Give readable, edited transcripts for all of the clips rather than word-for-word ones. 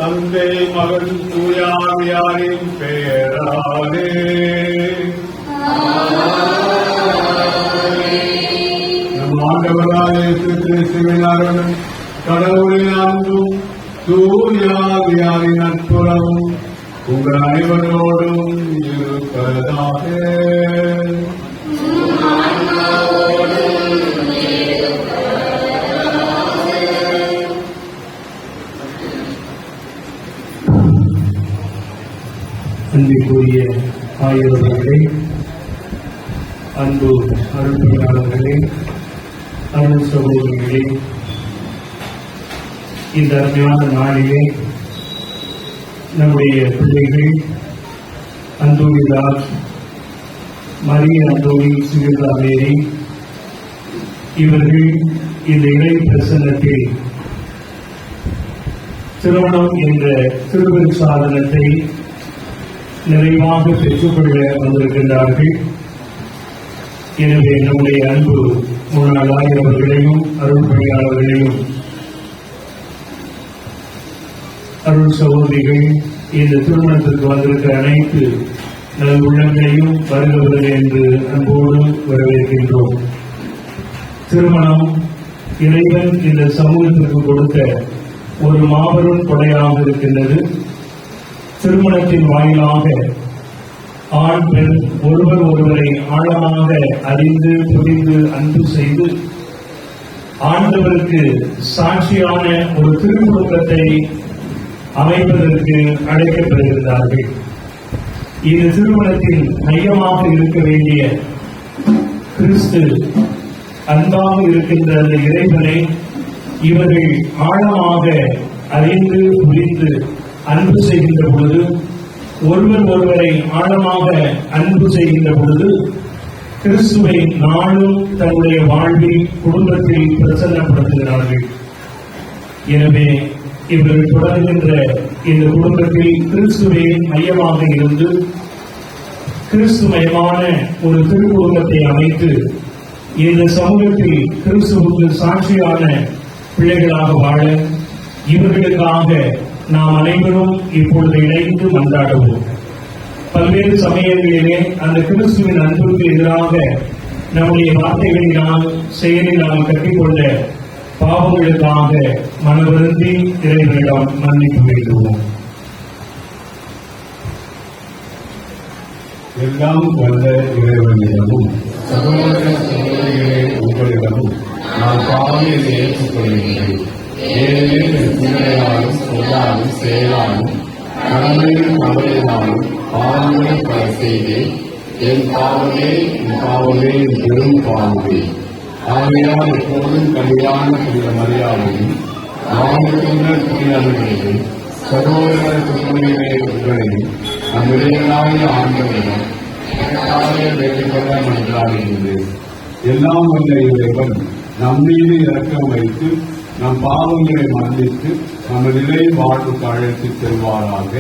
தந்தை மகன் தூயாவியாரின் பெயராலே நம் ஆண்டவராக இயேசு கிறிஸ்துவின் அருளும் கடவுளின் அன்பும் தூயாவியாரின் நட்புறவும் உங்கள் அனைவரோடும் இருப்பதாக. அன்பிற்குரிய ஆயவர்களே, அன்பு அருள்பணியாளர்களே, அருள் சகோதரிகளே, இந்த அருமையான நாளிலே நம்முடைய பிள்ளைகள் அந்தோனிராஜ், மரிய அந்தோனி, சிகிர்லா மேரி இவர்கள் இந்த இறை பிரசன்னத்தில் திருமணம் என்ற திருவருள் சாதனத்தை நிறைவாக பெற்றுக்கொள்ள வந்திருக்கின்றார்கள். எனவே நம்முடைய அன்பு முன்னாள் ஆயவர்களையும் அருள் பணியாளர்களையும் அருள் சகோதரிகள் இந்த திருமணத்திற்கு வந்திருக்கிற அனைத்து நல் உள்ளங்களையும் வருகிறவர்கள் என்று அன்போடு வரவேற்கின்றோம். திருமணம் இறைவன் இந்த சமூகத்திற்கு கொடுத்த ஒரு மாபெரும் கொடையாக இருக்கின்றது. திருமணத்தின் வாயிலாக ஆண் பெண் ஒருவர் ஒருவரை ஆழமாக அறிந்து புரிந்து அன்பு செய்து ஆண்டவருக்கு சாட்சியான ஒரு திருக்குடும்பத்தை அமைப்பதற்கு அழைக்கப்படுகிறார்கள். இது திருமணத்தில் மையமாக இருக்க வேண்டிய கிறிஸ்து அன்பாக இருக்கின்ற அந்த இறைவனை இவர்கள் ஆழமாக அறிந்து புரிந்து அன்பு செய்கின்ற பொழுது, ஒருவர் ஒருவரை ஆழமாக அன்பு செய்கின்ற பொழுது கிறிஸ்துவை நாளும் தன்னுடைய வாழ்வில் குடும்பத்தில் பிரசன்னப்படுத்துகிறார்கள். எனவே இவர்கள் தொடர்கின்ற இந்த குடும்பத்தில் கிறிஸ்துவை மையமாக இருந்து கிறிஸ்துமயமான ஒரு திருக்குடும்பத்தை அமைத்து இந்த சமூகத்தில் கிறிஸ்துவுக்கு சாட்சியான பிள்ளைகளாக வாழ இவர்களுக்காக நாம் அனைவரும் இப்பொழுது இணைந்து மன்றாடுவோம். பல்வேறு சமயங்களிலே அந்த கிறிஸ்துவின் அன்புக்கு எதிராக நம்முடைய வார்த்தைகளினால் செயலினால் கட்டிக்கொண்ட பாவங்களுக்காக மனவருந்தி இறைவனிடம் மன்னிப்பு வேண்டுவோம். எல்லாம் வல்ல இறைவனிடமும் சகோதர சகோதரிகளே உங்களிடமும் நான் பாவங்களை ஏற்றுக்கொள்கிறேன். ஏனெனில் சிந்தனையாலும் சொல்லாலும் செயலாலும் கடமையும் தவறினாலும் பாவங்களை பல செய்தேன். என் பாவமே என் பெரும் பாவமே. ஆகையால் எப்போதும் கல்யாண புனித மரியாதையும் வாழ்கின்ற புனிதர்களையும் சகோதர சகோதரிகளே உங்களையும் நம்முடைய ஆண்டவரிடம் வேண்டிக்கொள்ள மன்றாடுகின்றேன். எல்லாம் வந்த இறைவன் நம் மீது இரக்கம் வைத்து நம் பாவங்களை மன்னித்து நம்ம நிலை வாழ்வுக்கு அழைத்து செல்வாராக.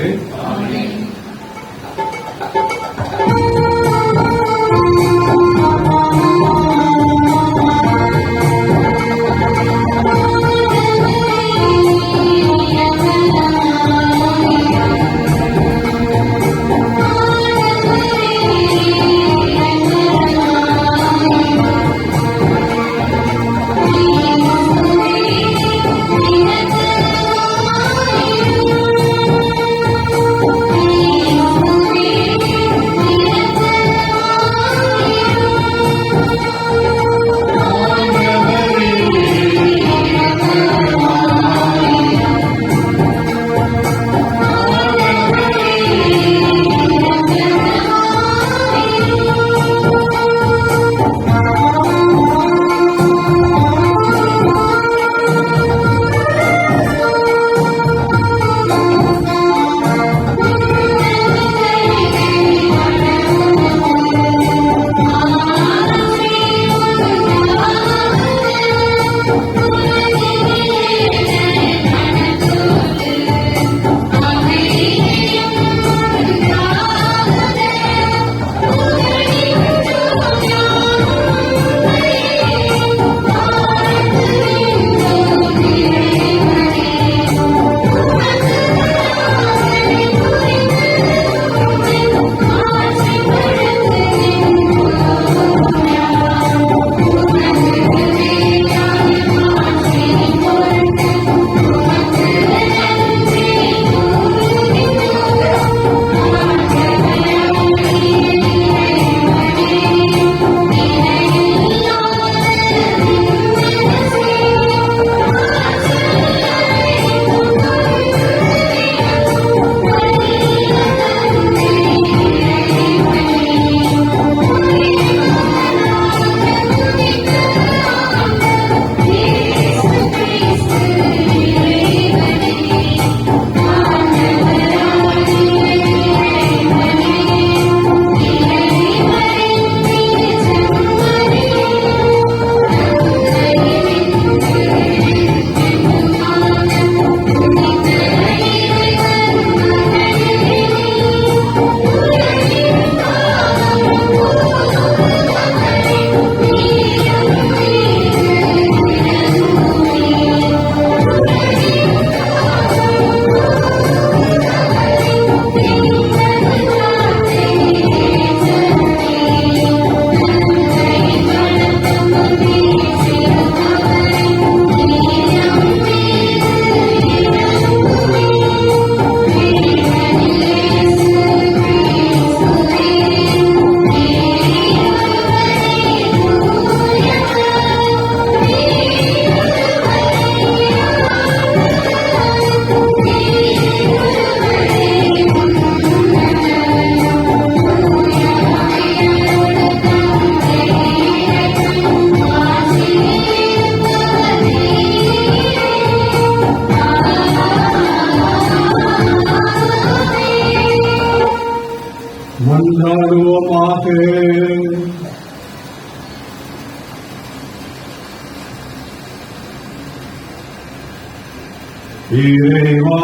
இறைவா,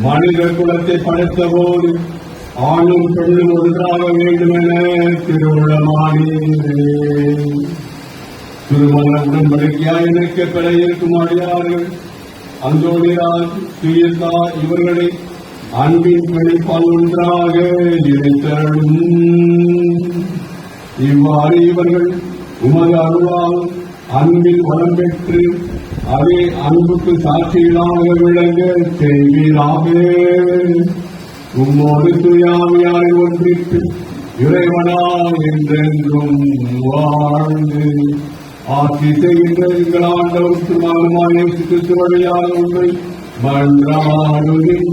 மனித குலத்தை படைத்த போது ஆணும் பெண்ணும் ஒன்றாக வேண்டும் என திருவுளமானீரே. திருமண உடன்படிக்கையாய் இணைக்க பெற இருக்கும் அடியார்கள் அந்தோனியார், துயர்தா இவர்களை அன்பின் பிணைப்பால் ஒன்றாக இணைத்தரும். இவ்வாறு இவர்கள் உமது அருளால் அன்பில் வளம் பெற்று அதே அன்புக்கு சாட்சிகளாக விளங்க செய்வீராக. உம்மோடு தூயாமையாரை ஒன்றிட்டு இறைவனா என்றென்றும் வாழ்ந்து ஆட்சி செய்கின்ற எங்கள் ஆண்டவர் திருமணமான இயேசு கிறிஸ்து வழியாக உண்மை மன்றாடுகின்றோம்.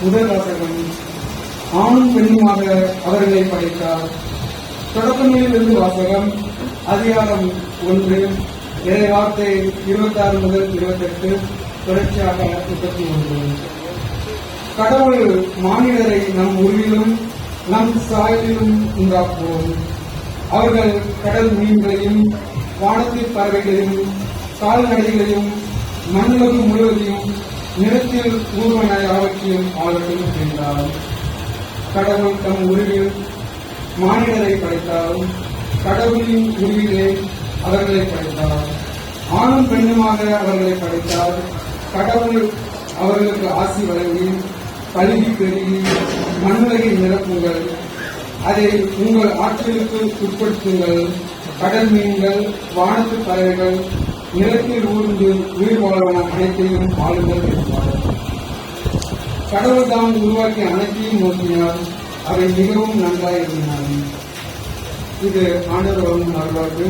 முதல் வாசகம். ஆணும் பெண்ணுமாக அவர்களை படைத்தார். தொடக்கங்களிலிருந்து வாசகம். அதிகாரம் 1 இறை வார்த்தை 26 முதல் 28, தொடர்ச்சியாக 31. கடவுள் மானிடரை நம் உருவிலும் நம் சாயலிலும் உண்டாக்குவோம். அவர்கள் கடல் மீன்களையும் வானத்தில் பறவைகளையும் கால்நடைகளையும் மண்ணுலகம் முழுவதையும் நிலத்தில் ஊர்வன யாவற்றையும் ஆளட்டும் என்றார். கடவுள் தம் உருவில் மானிடரை படைத்தார். கடவுளின் உருவிலே அவர்களை படைத்தார். ஆணும் பெண்ணுமாக அவர்களை படைத்தார். கடவுள் அவர்களுக்கு ஆசி வழங்கி பழுகி பெருகி மண்ணுலகை நிரப்புங்கள், அதை உங்கள் ஆற்றலுக்கு உட்படுத்துங்கள். கடல் மீன்கள், வானத்து பறவைகள், நிலத்தில் ஊர்ந்து உயிர் வாழ்வன அனைத்தையும் ஆளுங்கள் என்றார். கடவுள் தாம் உருவாக்கிய அனைத்தையும் நோக்கினார். அவை மிகவும் நன்றாக இருந்தார். இது ஆண்டவர் வரும் அருள்வாக்கு.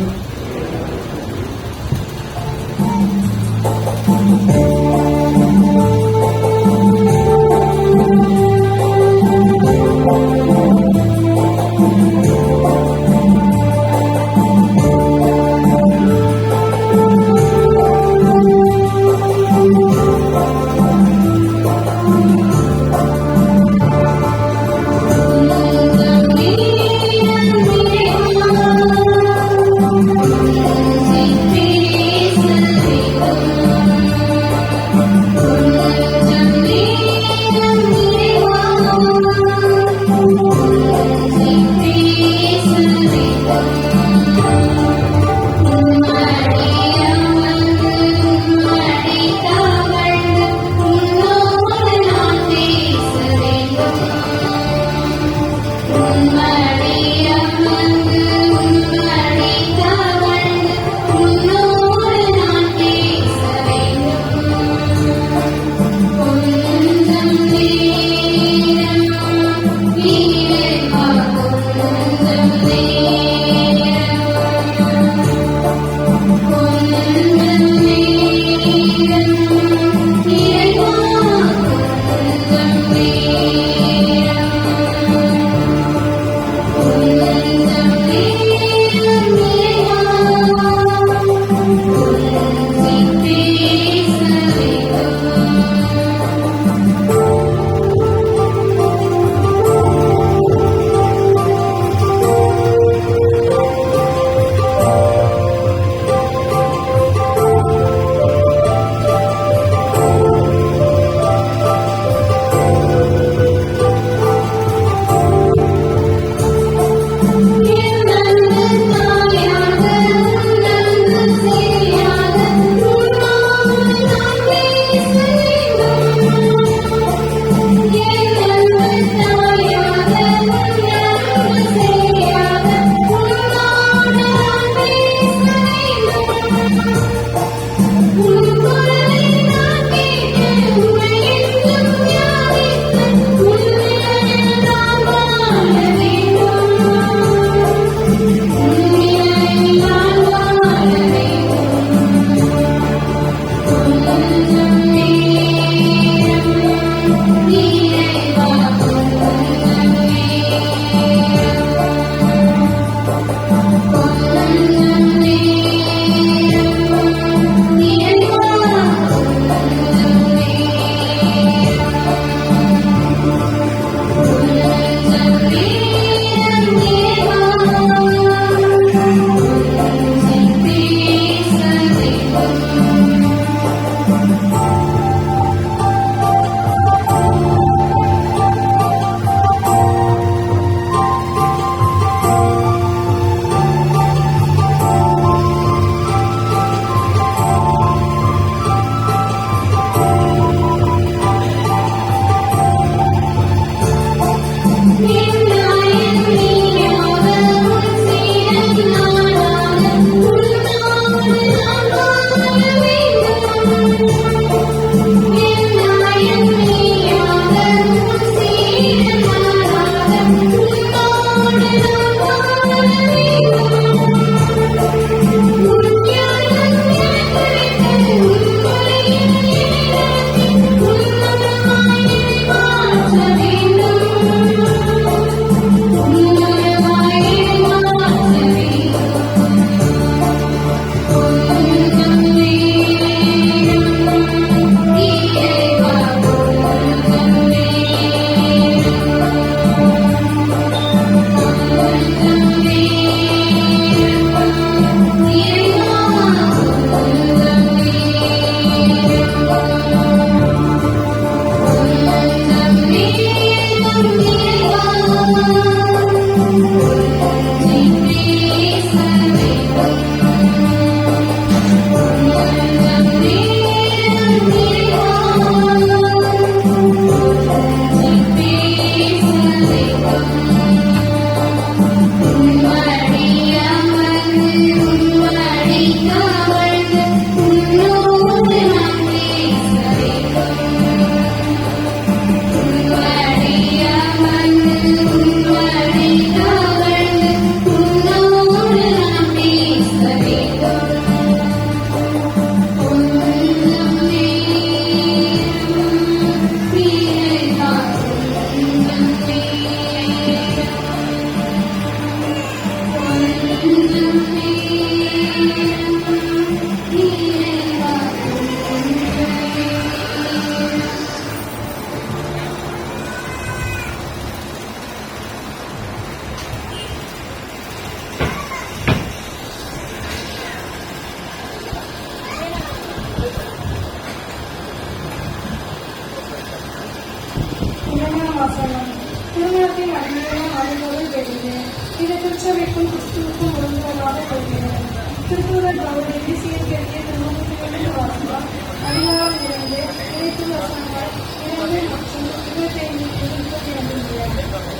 திருமணத்தின் அடிமையான அறிவுரை பெறுகிறேன். இது திருச்சபைக்கும் கிறிஸ்துவுக்கும் ஒருவராக கொள்கிறேன். திருத்தூதர் பவுல் சீர்கேட்டிய திருமுகத்திலிருந்து வாசகம் அதிகாரம் 2 இறைத்து வசனங்கள் 20 மற்றும் 25-32.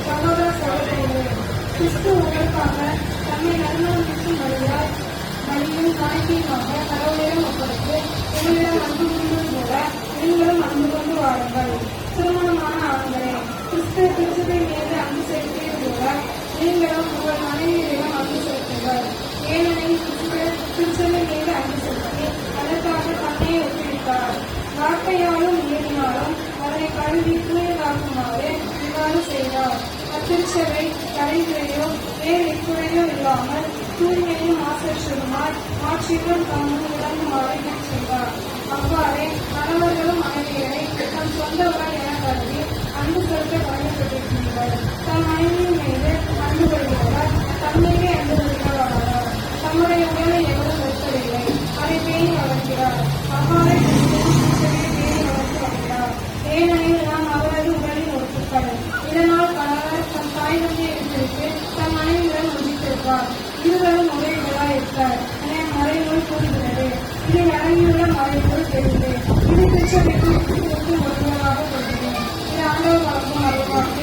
சகோதர சகோதரிகளே, கிறிஸ்து உங்களுக்காக தன்னை நல்வழிக்கும் வழியும் காணிக்கையுமாக கடவுளிடம் ஒப்படைத்து உங்களிடம் அன்பு கொண்டது போல நீங்களும் அன்பு கொண்டு வாருங்கள். திருமணமான ஆண்களே, கிறிஸ்து திருச்சபை மீது அன்பு செலுத்தியது போல நீங்களும் உங்கள் மனைவியிடம் அன்பு செலுத்துங்கள். ஏனெனில் கிறிஸ்து திருச்சபை மீது அன்பு செலுத்தி அதற்காக தன்னையை ஒப்புவித்தார். வார்த்தையாலும் நீரினாலும் அதனை கழுவி தூயதாக்குமாறு இவ்வாறு செய்தார். அத்திருச்சபை தலைமுறையோ வேறு இக்குறையோ இல்லாமல் தூய்மையும் மாசற்றதுமாய் ஆட்சியுடன் தம்மும் விளங்குமாறு செய்தார். அவ்வாறே கணவர்களும் மனைவியரை தம் சொந்த உடல் என கருதி அன்பு செலுத்த கடமைப்பட்டிருக்கிறார்கள். தம் மனைவியின் மீது அன்பு கொள்கிறவர் தம்மீதே அன்பு கொள்கிறவரானார். தம்முடைய உடலை எவரும் வெறுப்பதில்லை, அதை பேணி வளர்க்கிறார். அவ்வாறே பேணி வளர்த்து வருகிறார். ஏனெனில் நாம் அவரது உடலின் ஒத்துக்கள். இதனால் கணவர் தம் தாய் தந்தையை எடுத்திருக்கு தம் மனைவியுடன் ஒழித்திருப்பார். இருவரும் ஒரே உடலாய் இருப்பார் என மறைநூல் கூறுகிறது. இதில் அடங்கியுள்ள மறைநூல் தெரிந்து இது திருச்சபைக்கும் கிறிஸ்துவுக்கும் ஒருவராக கொள்கிறேன். இது ஆண்டவர் வழங்கும் அருள்வாக்கு.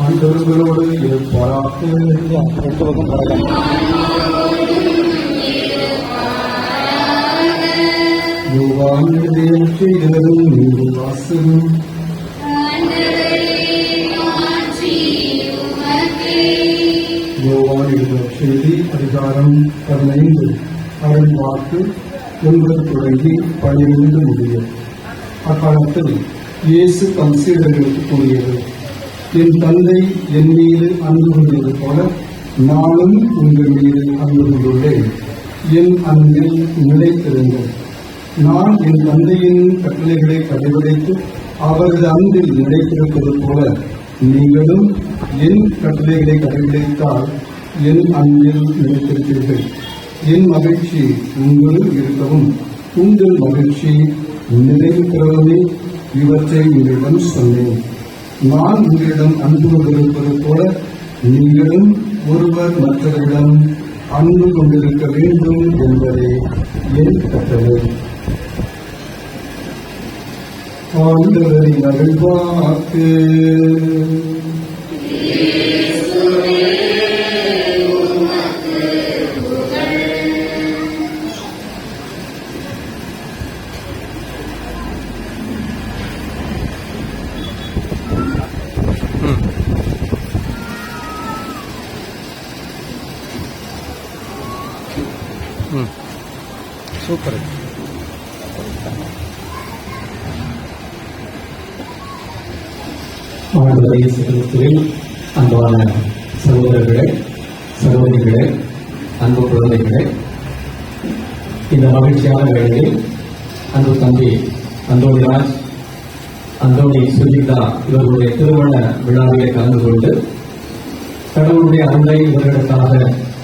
ஆண்டவர்களோடு இருப்பாராக. யோவான் செய்ததும் நீங்கள் வாசகம். யோவான் எழுதிய செய்தி அதிகாரம் 15 அருள் வாக்கு 9 தொடங்கி 12 முடியும். அக்காலத்தில் இயேசு தம் சீடர்களுக்கு கூறியது, என் தந்தை என் மீது அன்பு கொண்டது போல நானும் உங்கள் மீது அன்பு கொண்டுள்ளேன். என் அன்பில் நிலைத்திருங்கள். நான் என் தந்தையின் கட்டளைகளை கடைபிடித்து அவரது அன்பில் நிலைத்திருப்பது போல நீங்களும் என் கட்டளைகளை கடைபிடித்தால் என் அன்பில் நிலைத்திருப்பீர்கள். என் மகிழ்ச்சி உங்களில் இருக்கவும் உங்கள் மகிழ்ச்சி நிறைவு பெறவுமே இவற்றை உங்களிடம் சொன்னேன். நான் உங்களிடம் அன்பு கொண்டிருப்பது போல நீங்களும் ஒருவர் மற்றவரிடம் அன்பு கொண்டிருக்க வேண்டும் என்பதே என் கட்டளை. ஆண்டவரின் அருள்வாக்கு. சூப்பர். ஆண்டவர் இயேசு கிறிஸ்துவில் அன்பான சகோதரர்களே, சகோதரிகளே, அன்பு குழந்தைகளே, இந்த மகிழ்ச்சியான வேளையில் அன்பு தம்பி அந்தோணிராஜ், அந்தோணி சுஜிதா இவர்களுடைய திருமண விழாவிலே கலந்து கொண்டு கடவுளுடைய அன்பை இவர்களுக்காக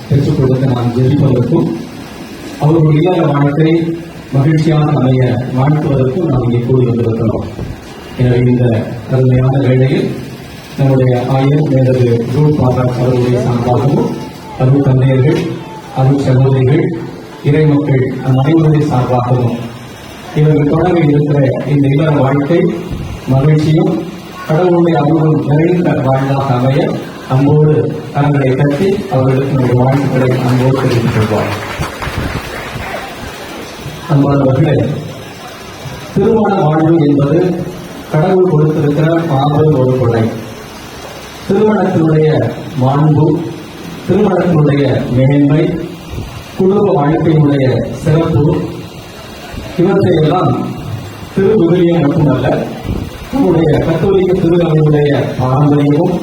பெற்றுக் கொடுக்க நாம் ஜெபிப்பதற்கும் அவர்களுடைய இல்லற வாழ்க்கை மகிழ்ச்சியாக அமைய வாழ்த்துவதற்கும் நாம் இங்கே கூடி வந்திருக்கிறோம். எனவே இந்த அருமையான வேளையில் நம்முடைய ஆயர் மேலது ரூட் பாராட் அவர்களுடைய சார்பாகவும் அருள் தந்தையர்கள், அருள் சகோதரிகள், இறைமக்கள் அனைவருடைய சார்பாகவும் இவர்கள் தொடங்க இருக்கிற இந்த இல்லற வாழ்க்கை மகிழ்ச்சியும் கடவுளுடைய அருளும் நிறைந்த வாழ்வாக அமைய அன்போடு கரங்களை தட்டி அவர்களுக்கு நம்முடைய வாழ்த்துக்களை அன்போடு தெரிவித்துக் கொள்வார். அன்பானவர்களே, திருமண வாழ்வு என்பது கடவுள் கொடுத்திருக்கிற மாபெரும் ஒரு கொடை. திருமணத்தினுடைய மாண்பு, திருமணத்தினுடைய மேன்மை, குடும்ப வாழ்க்கையினுடைய சிறப்பு இவற்றையெல்லாம் திருவிவிலியம் மட்டுமல்ல, நம்முடைய கத்தோலிக்க திருவையினுடைய பாரம்பரியமும்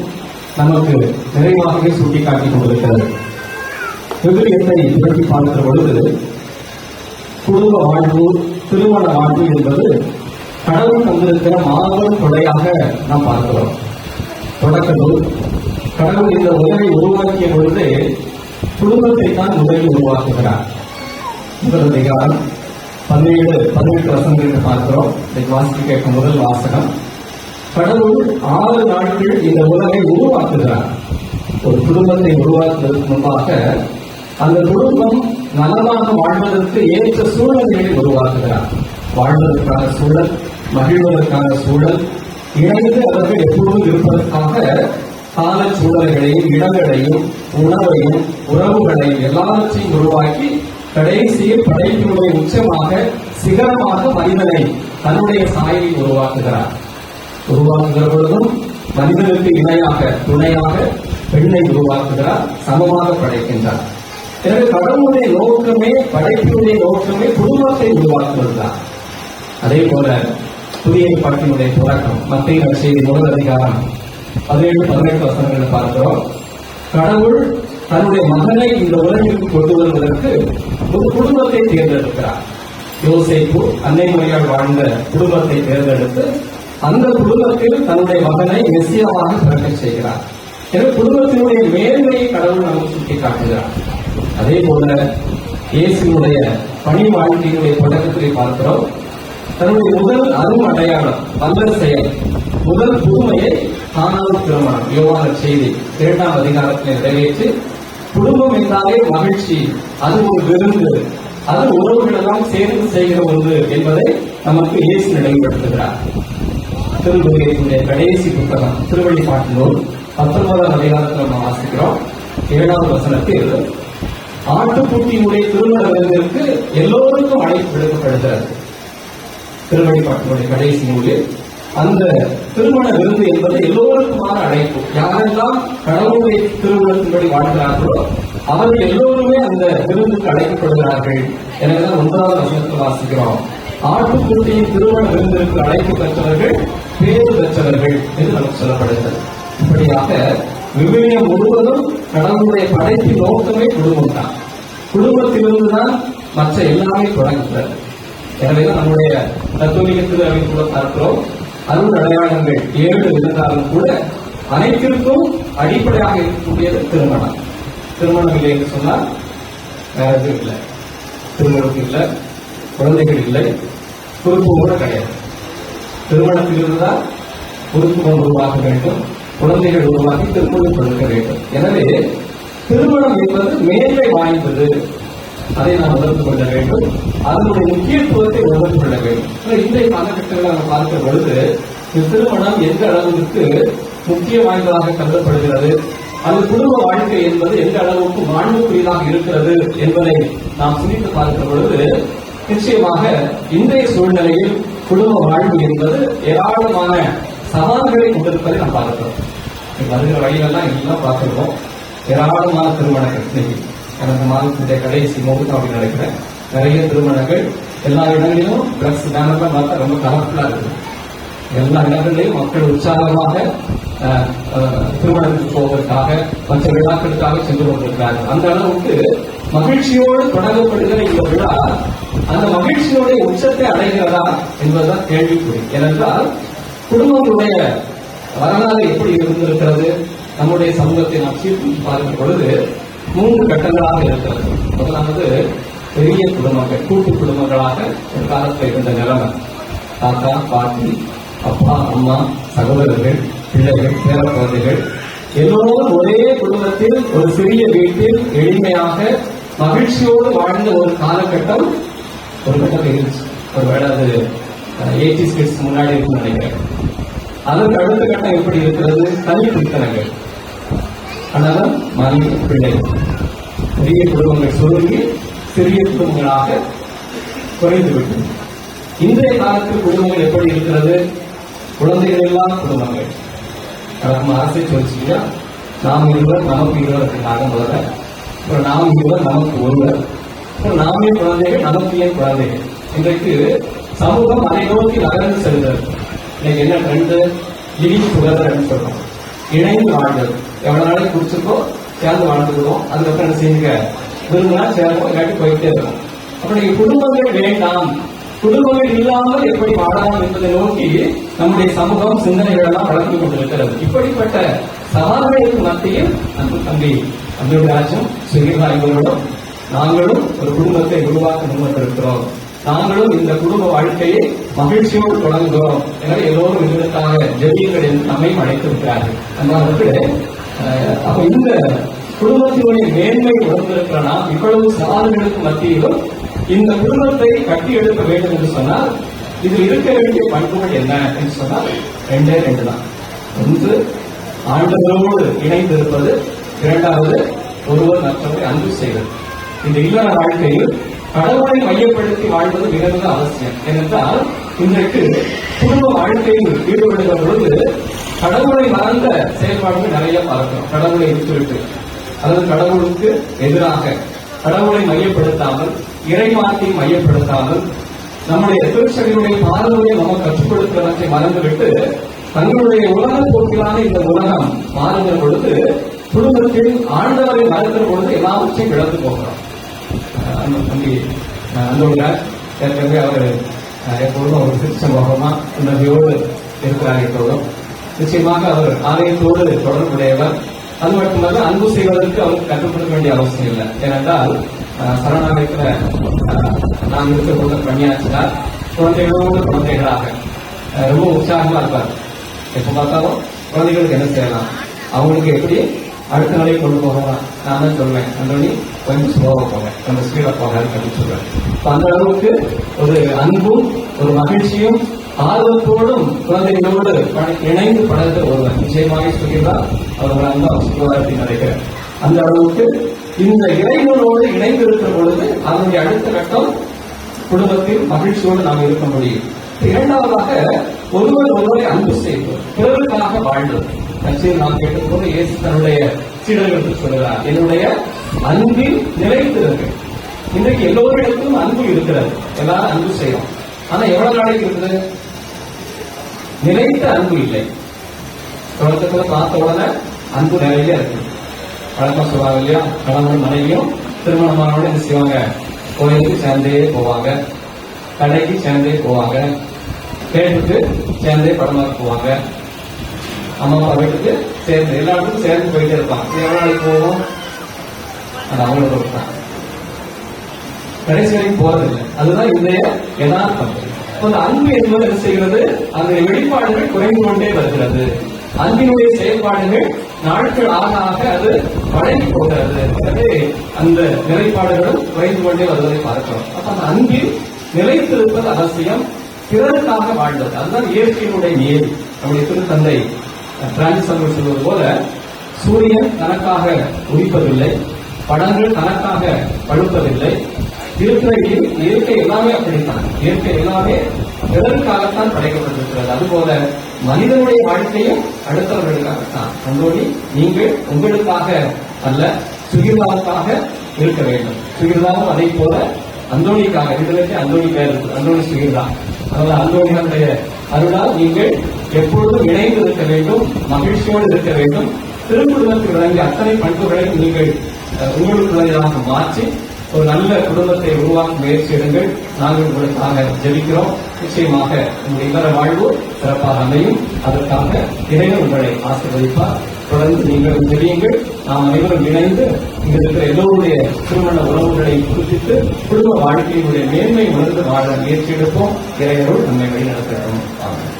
நமக்கு நிறைவாகவே சுட்டிக்காட்டிக் கொண்டிருக்கிறது. விவிலியத்தை புரட்டி பார்க்கிற பொழுது குடும்ப வாழ்வு, திருமண வாழ்வு என்பது கடவுள் தந்திருக்கிற மாபெரும் கொடையாக நாம் பார்க்கிறோம். தொடக்கத்தில் கடவுள் இந்த உலகை உருவாக்கிய பொழுது குடும்பத்தை தான் முதலில் உருவாக்குகிறார். முதல் அதிகாரம் 17-18 வசனங்கள் பார்க்கிறோம். வாசிக்க கேட்கும் முதல் வாசகம், கடவுள் 6 நாட்கள் இந்த உலகை உருவாக்குகிறார். ஒரு குடும்பத்தை உருவாக்குவதற்கு முன்பாக அந்த குடும்பம் நலமாக வாழ்வதற்கு ஏற்ற சூழல்களை உருவாக்குகிறார். வாழ்வதற்கான சூழல், மகிழ்வதற்கான சூழல், இணைந்து அவர்கள் எப்பொழுதும் இருப்பதற்காக கால சூழல்களையும் இடங்களையும் உணவையும் உறவுகளையும் எல்லாவற்றையும் உருவாக்கி கடைசியில் படைப்பினுடைய உச்சமாக சிகரமாக மனிதனை தன்னுடைய சாயலில் உருவாக்குகிறார். உருவாக்குகிற பொழுதும் மனிதனுக்கு இணையாக துணையாக பெண்ணை உருவாக்குகிறார், சமமாக படைக்கின்றார். எனவே கடவுளுடைய நோக்கமே, படைப்பினுடைய நோக்கமே குடும்பத்தை உருவாக்குவதுதான். அதே போல புதிய ஏற்பாட்டினுடைய தொடக்கம் மத்தேயு நற்செய்தி முதல் அதிகாரம் 17-18 வசனங்களை பார்க்கிறோம். கடவுள் தன்னுடைய மகனை இந்த உலகிற்கு கொண்டு வருவதற்கு ஒரு குடும்பத்தை தேர்ந்தெடுக்கிறார். யோசேப்பு அன்னை மரியாள் வாழ்ந்த குடும்பத்தை தேர்ந்தெடுத்து அந்த குடும்பத்தில் தன்னுடைய மகனை மெசியாவாக பிறக்க செய்கிறார். எனவே குடும்பத்தினுடைய மேன்மையை கடவுள் நமக்கு சுட்டிக்காட்டுகிறார். அதே போல இயேசுனுடைய பணி வாழ்க்கையினுடைய தொடக்கத்தை பார்க்கிறோம். தன்னுடைய முதல் அரும் அடையாளம், நல்ல செயல், முதல் புதுமையை காணாத திருமணம் யோவான் செய்தி 2ஆம் அதிகாரத்தில் நிறைவேற்றி குடும்பம் என்றாலே மகிழ்ச்சி, அது ஒரு விருந்து, அது உறவுகள் எல்லாம் சேர்ந்து செய்கிற ஒன்று என்பதை நமக்கு இயேசு நினைவுபடுத்துகிறார். திருவிழியத்தினுடைய கடைசி புத்தகம் திருவள்ளிப்பாட்டு நூல் 19ஆம் அதிகாரத்தில் நாம் வாசிக்கிறோம். 7ஆவது வசனத்தில் ஆட்டுக்குட்டியினுடைய திருமண விருந்திற்கு எல்லோருக்கும் அழைப்பு விடுக்கப்படுகிறது. திருவள்ளிப்பாட்டினுடைய கடைசி நூலில் அந்த திருமண விருந்து என்பது எல்லோருக்குமான அழைப்பு. யாரெல்லாம் கடவுளுடைய திருமணத்தின்படி வாழ்கிறார்களோ அவர்கள் எல்லோருமே அந்த விருந்துக்கு அழைக்கப்படுகிறார்கள். எனவேதான் 9வது வசனத்தில் வாசிக்கிறோம், ஆட்டுக்குட்டியின் திருமண விருந்திற்கு அழைப்பு பெற்றவர்கள் பேறு பெற்றவர்கள் என்று நமக்கு சொல்லப்படுகிறது. இப்படியாக விவிலியம் முழுவதும் கடவுளுடைய படைப்பின் நோக்கமே குடும்பம் தான். குடும்பத்திலிருந்துதான் மற்ற எல்லாமே தொடங்குகிறது. எனவேதான் நம்முடைய கத்தோலிக்க திருவையில் கூட பார்க்கிறோம், அருள் அடையாளங்கள் 7 இருந்தாலும் கூட அனைத்திற்கும் அடிப்படையாக இருக்கக்கூடியது திருமணம். திருமணம் இல்லை என்று சொன்னால் வேற எதுவும் இல்லை. திருமணம் இல்லை, குழந்தைகள் இல்லை, குடும்பம் கூட கிடையாது. திருமணத்தில் இருந்தால் குடும்பம் உருவாக்க வேண்டும், குழந்தைகள் உருவாக்கி திருமணம் கொடுக்க வேண்டும். எனவே திருமணம் என்பது மேன்மை வாய்ந்தது. அதை நாம் உணர்ந்து கொள்ள வேண்டும், அதனுடைய முக்கியத்துவத்தை உணர்ந்து கொள்ள வேண்டும். இன்றைய காலகட்டத்தில் நாம் பார்க்கிற பொழுது திருமணம் எந்த அளவுக்கு முக்கிய வாய்ந்ததாக கருதப்படுகிறது, அது குடும்ப வாழ்க்கை என்பது எந்த அளவுக்கு மாண்புக்குரியதாக இருக்கிறது என்பதை நாம் சிந்தித்து பார்க்கிற பொழுது நிச்சயமாக இன்றைய சூழ்நிலையில் குடும்ப வாழ்வு என்பது ஏராளமான சவால்களை கொண்டிருப்பதை நாம் பார்க்கிறோம். வருகிற வழியெல்லாம் எல்லாம் பார்க்கிறோம். ஏராளமான திருமணங்கள் இன்னைக்கு கடந்த மாதத்துடைய கடைசி முகூர்த்தம் அப்படி நடக்கிறேன். நிறைய திருமணங்கள் எல்லா இடங்களிலும் ட்ரெஸ் பேனர்லாம் பார்த்தா ரொம்ப கலர்ஃபுல்லா இருக்குது. எல்லா இடங்களிலையும் மக்கள் உற்சாகமாக திருமணத்துக்கு போவதற்காக மற்ற விழாக்களுக்காக சென்று கொண்டிருக்கிறார்கள். அந்த அளவுக்கு மகிழ்ச்சியோடு தொடங்கப்படுகிற இந்த விழா அந்த மகிழ்ச்சியோடைய உச்சத்தை அடைகிறதா என்பதுதான் கேள்விக்குறி. ஏனென்றால் குடும்பங்களுடைய வரலாறு எப்படி இருந்திருக்கிறது, நம்முடைய சமூகத்தை நாம் சீர்தூக்கி பார்க்கும் பொழுது 3 கட்டங்களாக இருக்கிறது. முதலாவது பெரிய குடும்பங்கள், கூட்டு குடும்பங்களாக ஒரு காலத்தில் இருந்த நிலைமை. தாத்தா, பாட்டி, அப்பா, அம்மா, சகோதரர்கள், பிள்ளைகள், பேர குழந்தைகள் எல்லோரும் ஒரே குடும்பத்தில் ஒரு சிறிய வீட்டில் எளிமையாக மகிழ்ச்சியோடு வாழ்ந்த ஒரு காலகட்டம் ஒரு கட்டம் இருந்துச்சு. ஒருவேளை அது 80s கிட்ஸ் முன்னாடி இருக்குன்னு நினைக்கிறேன். அதற்கு அடுத்த கட்டம் எப்படி இருக்கிறது, தனி பிரித்தனங்கள். அதனால மனைவி, பிள்ளை, பெரிய குடும்பங்கள் சுருங்கி சிறிய குடும்பங்களாக குறைந்துவிட்டது. இன்றைய காலத்தில் குடும்பங்கள் எப்படி இருக்கிறது, குழந்தைகள் எல்லாம் குடும்பங்கள். நம்ம அரசை சொல்லிச்சீங்கன்னா நாம் இருவர் நமக்கு இருவர் அப்படின்னாக முதல்ல, அப்புறம் நாம் இருவர் நமக்கு ஒருவர், அப்புறம் நாமே குழந்தைகள் நமக்கு ஏன் குழந்தைகள். இன்றைக்கு சமூகம் அதை நோக்கி நகர்ந்து செல்கிறது. இன்னைக்கு என்ன ட்ரெண்டு, லிவிங் டுகெதர் சொல்றோம், இணைந்து வாழ்ந்தது. எவ்வளவு நாளைக்கு குடிச்சிருக்கோ சேர்ந்து வாழ்ந்துக்கிறோம், அதுக்கப்புறம் என்ன செய்யுங்க, விரும்பினா சேர்ந்தோம், இல்லாட்டி போயிட்டே இருக்கும். அப்ப நீங்க குடும்பங்கள் வேண்டாம், குடும்பங்கள் இல்லாமல் எப்படி வாழலாம் என்பதை நோக்கி நம்முடைய சமூகம் சிந்தனைகள் எல்லாம் வளர்ந்து கொண்டிருக்கிறது. இப்படிப்பட்ட சவால்களுக்கு மத்தியில் அன்பு தம்பி அப்துல்ராஜும் சுகிர்வாய்களோடும் நாங்களும் ஒரு குடும்பத்தை உருவாக்க முன்வந்திருக்கிறோம். நாங்களும் இந்த குடும்ப வாழ்க்கையை மகிழ்ச்சியோடு தொடங்குகிறோம். எனவே எல்லோரும் இதற்காக ஜெபியுங்கள் என்று நம்மையும் அழைத்திருக்கிறார்கள். அன்பானவர்களே, அப்ப இந்த குடும்பத்தினுடைய மேன்மை உணர்ந்திருக்கிற நாம் இவ்வளவு சவால்களுக்கு மத்தியிலும் இந்த குடும்பத்தை கட்டி எழுப்ப வேண்டும் என்று சொன்னால் இதில் இருக்க வேண்டிய பண்புகள் என்ன என்று சொன்னால் 2 தான். ஒன்று ஆண்டவரோடு இணைந்து இருப்பது, 2வது ஒருவர் மற்றவரை அன்பு செய்வது. இந்த இல்லற வாழ்க்கையில் கடவுளை மையப்படுத்தி வாழ்வது மிக மிக அவசியம். ஏனென்றால் இன்றைக்கு குடும்ப வாழ்க்கையில் ஈடுபடுகிற பொழுது கடவுளை மறந்த செயல்பாடுகள் நிறைய பார்க்கிறோம். கடவுளை விட்டுவிட்டு, அதாவது கடவுளுக்கு எதிராக கடவுளை மையப்படுத்தாமல், இறைமாற்றி மையப்படுத்தாமல், நம்முடைய திருச்சபையுடைய பாரம்பரியம் நமக்கு கற்றுக் கொடுக்கிறவற்றை மறந்துவிட்டு தங்களுடைய உலக போக்கிலான இந்த உலகம் மாறுகிற பொழுது குடும்பத்தில் ஆண்டவரை மறக்கிற பொழுது எல்லாவற்றையும் இழந்து போகிறோம். தம்பி அந்தோட ஏற்கனவே அவர் எப்பொழுதும் அவர் சிரிச்ச முகமா உணர்வையோடு இருக்கிறார். எப்பொழுதும் நிச்சயமாக அவர் ஆலயத்தோடு தொடர்புடையவர். அது மட்டுமல்ல, அன்பு செய்வதற்கு அவருக்கு கற்றுக்கொடுக்க வேண்டிய அவசியம் இல்லை. ஏனென்றால் சரணாலயத்துல நான் இருக்க போது பணியாற்றினார். குழந்தைகளோடு குழந்தைகளாக ரொம்ப உற்சாகமா இருப்பார். எப்ப பார்த்தாலும் குழந்தைகளுக்கு என்ன செய்யலாம், அவங்களுக்கு எப்படி அடுத்த நிலையை கொண்டு போகலாம். நான் தான் சொல்வேன், அந்தோனி கொஞ்சம் ஸ்லோவாக போங்க, கொஞ்சம் ஸ்பீடாக போங்க அப்படின்னு சொல்றேன். அந்த அளவுக்கு ஒரு அன்பும் ஒரு மகிழ்ச்சியும் ஆர்வத்தோடும் குழந்தைகளோடு இணைந்து பழகிற ஒருவர் நிச்சயமாக சொல்கிறார். அவர்கள் அன்பு அவசியம் நினைக்கிறேன். அந்த அளவுக்கு இந்த இறைவனோடு இணைந்து இருக்கிற பொழுது அதனுடைய அடுத்த கட்டம் குடும்பத்தில் மகிழ்ச்சியோடு நாம் இருக்க முடியும். இரண்டாவதாக ஒருவர் ஒருவரை அன்பு செய்வது, பிறருக்காக வாழ்வது. நாம் கேட்டபோது இயேசு தன்னுடைய சீடர்களுக்கு சொல்கிறார், என்னுடைய அன்பில் நிலைத்திருங்கள். இன்றைக்கு எல்லோரிடத்திலும் அன்பு இருக்கிறது, எல்லாரும் அன்பு செய்யறோம். ஆனா எவ்வளவு நாளைக்கு இருக்குது? நிலைத்த அன்பு இல்லை. தொடக்கத்துல பார்த்த உடனே அன்பு நிறைய இருக்கு. வழக்கம் சொல்றாங்க இல்லையா, கணவன் மனைவியும் திருமணமானோட என்ன செய்வாங்க? கோயிலுக்கு சேர்ந்தே போவாங்க, கடைக்கு சேர்ந்தே போவாங்க, தேட்டருக்கு சேர்ந்தே படமாக போவாங்க, அம்மா அப்பா வீட்டுக்கு சேர்ந்து எல்லா இடத்துக்கும் சேர்ந்து போயிட்டே இருப்பாங்க. எவ்வளவு நாளைக்கு போவோம்? அது அவங்களோட பொறுத்தான். கடைசி வரைக்கும் போறதில்லை. அதுதான் இன்றைய யதார்த்தம். அந்த அன்பு என்பது என்ன செய்கிறது? அந்த வெளிப்பாடுகள் குறைந்து கொண்டே வருகிறது. அன்பினுடைய செயல்பாடுகள் நாட்கள் ஆக ஆக அது வழங்கி போகிறது. எனவே அந்த நிலைப்பாடுகளும் குறைந்து கொண்டே வருவதை பார்க்கிறோம். அப்ப அந்த அன்பில் நிலைத்திருப்பது அவசியம். பிறருக்காக வாழ்வது, அதுதான் இயற்கையினுடைய நியதி. நம்முடைய திருத்தந்தை பிரான்சிஸ் அவர்கள் சொல்வது போல, சூரியன் தனக்காக உதிப்பதில்லை, படங்கள் தனக்காக பழுப்பதில்லை, இருக்கிற இயற்கை எல்லாமே அப்படித்தான். இயற்கை எல்லாமே பிறருக்காகத்தான் படைக்கப்பட்டிருக்கிறது. அதுபோல மனிதனுடைய வாழ்க்கையும் அடுத்தவர்களுக்காகத்தான். அந்தோணி, நீங்கள் உங்களுக்காக அல்ல, சுகிர்தாவுக்காக இருக்க வேண்டும். சுகிர்தாவும் அதை போல அந்தோணிக்காக, இதுலக்கு அந்தோணி பேர் இருக்கு, அந்தோணி சுகிர்தா. அதனால அந்தோணிகளுடைய அருளால் நீங்கள் எப்பொழுதும் இணைந்து இருக்க வேண்டும், மகிழ்ச்சியோடு இருக்க வேண்டும். திருக்குடும்பத்தில் விளங்கிய அத்தனை பண்புகளை நீங்கள் உங்களுக்குள்ளதாக மாற்றி ஒரு நல்ல குடும்பத்தை உருவாக்க முயற்சி எடுங்கள். நாங்கள் உங்களுக்காக ஜெபிக்கிறோம். நிச்சயமாக உங்களுடைய இல்லற வாழ்வு சிறப்பாக அமையும். அதற்காக இறைவன் உங்களை ஆசீர்வதிப்பார். தொடர்ந்து நீங்கள் ஜெபியுங்கள். நாம் அனைவரும் இணைந்து இங்க இருக்கிற எல்லோருடைய திருமண உறவுகளை குறிப்பிட்டு குடும்ப வாழ்க்கையினுடைய மேன்மை உணர்ந்து வாழ முயற்சி எடுப்போம். இறைவரோடு நம்மை வழிநடத்தட்டும். ஆமென்.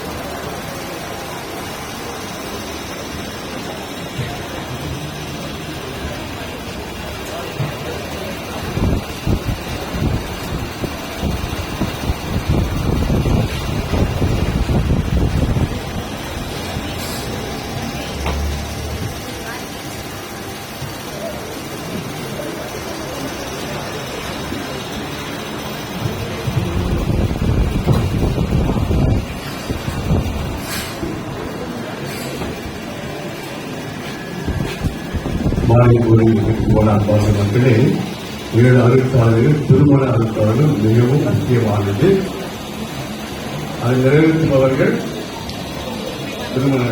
போனார் மக்களே, 7 அருட்சாதனைகள் திருமண அருட்சாதனைகள் மிகவும் முக்கியமானது. அதை நிறைவேற்றுபவர்கள் திருமண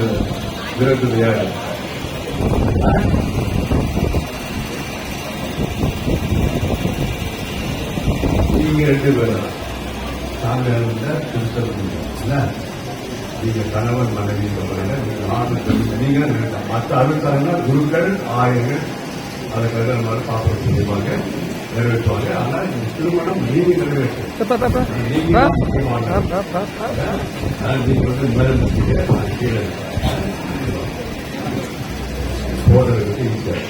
விருதுடைய நீங்க 2 பேரும் நாங்கள் நீங்க கணவன் மனைவி நீங்க ஆண் நீங்க மற்ற அருட்சாதனை குருக்கள் ஆயர்கள் அதை கருதல் பாப்பா செய்வாங்க, நிறைவேற்றுவாங்க. ஆனா இந்த திருமணம் நீங்க நிறைவேற்று கீழே போடுறதுக்கு ஈஸியாக.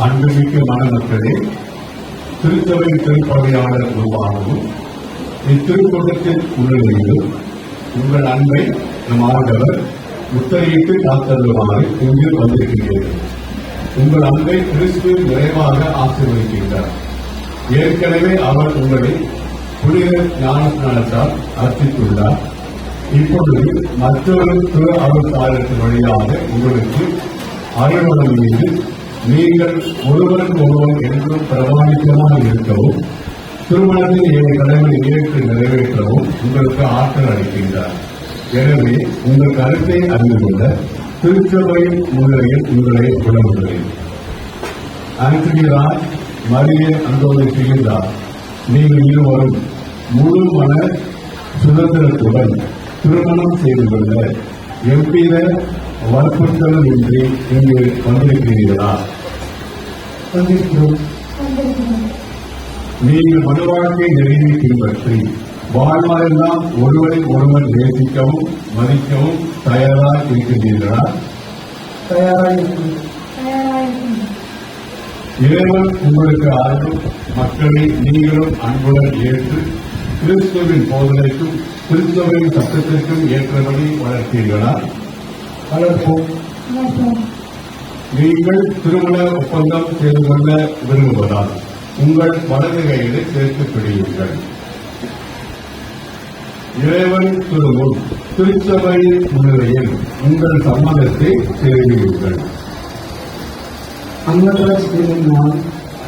அன்புமிக்க மணமக்களே, திருச்சபையின் திருப்பணியாளர் உருவாகவும் இத்திருக்கூட்டத்தின் முன்னிலையிலும் உங்கள் அன்பை நம் ஆண்டவர் முத்திரையிட்டு காத்தருமாறு இங்கு வந்திருக்கின்றீர்கள். உங்கள் அன்பை கிறிஸ்துவின் நிறைவாக ஆசீர்வதிக்கின்றார். ஏற்கனவே அவர் உங்களை புனித ஞானஸ்நானத்தால் அர்ப்பித்துள்ளார். இப்பொழுது மற்றொரு திரு அருட்சாதனத்தின் வழியாக உங்களுக்கு அருள்வதன் மீது நீங்கள் ஒருவருக்கு ஒருவர் என்றும் பிரமாணிக்கமாக இருக்கவும், திருமணத்தின் 7 கடமைகளை ஏற்று நிறைவேற்றவும் உங்களுக்கு ஆற்றல் அளிக்கின்றார். எனவே உங்கள் கருத்தை அறிந்து கொள்ள திருச்சபையின் முன்னிலையில் உங்களை விளம்புகிறேன். ஆண்டனி ராஜ், மரிய அந்தோனி சிகிதா, நீங்கள் இருவரும் முழு மன சுதந்திரத்துடன் திருமணம் செய்து கொள்ள எவ்வித வற்புறுத்தலும் இன்றி இங்கு வந்திருக்கிறீர்களா? நீங்கள் மன வாழ்க்கை நெறியை பின்பற்றி வாழ்வாரெல்லாம் ஒருவரை ஒருவர் நேசிக்கவும் மதிக்கவும் தயாராக இருக்கின்றீர்களா? இறைவன் உங்களுக்கு ஆளும் மக்களை நீங்களும் அன்புடன் ஏற்று கிறிஸ்துவின் போதனைக்கும் கிறிஸ்துவின் சட்டத்திற்கும் ஏற்றபடி வளர்த்தீர்களா? வளர்ப்போம். நீங்கள் திருமண ஒப்பந்தம் செய்து கொள்ள விரும்புவதால் உங்கள் வலது கைகளை சேர்த்து பிடியுங்கள். இறைவன் திருமுன் திருச்சபையின் முன்னிலையில் உங்கள் சம்மதத்தை தெரிவியுங்கள். அன்னதாசிரியர் நான்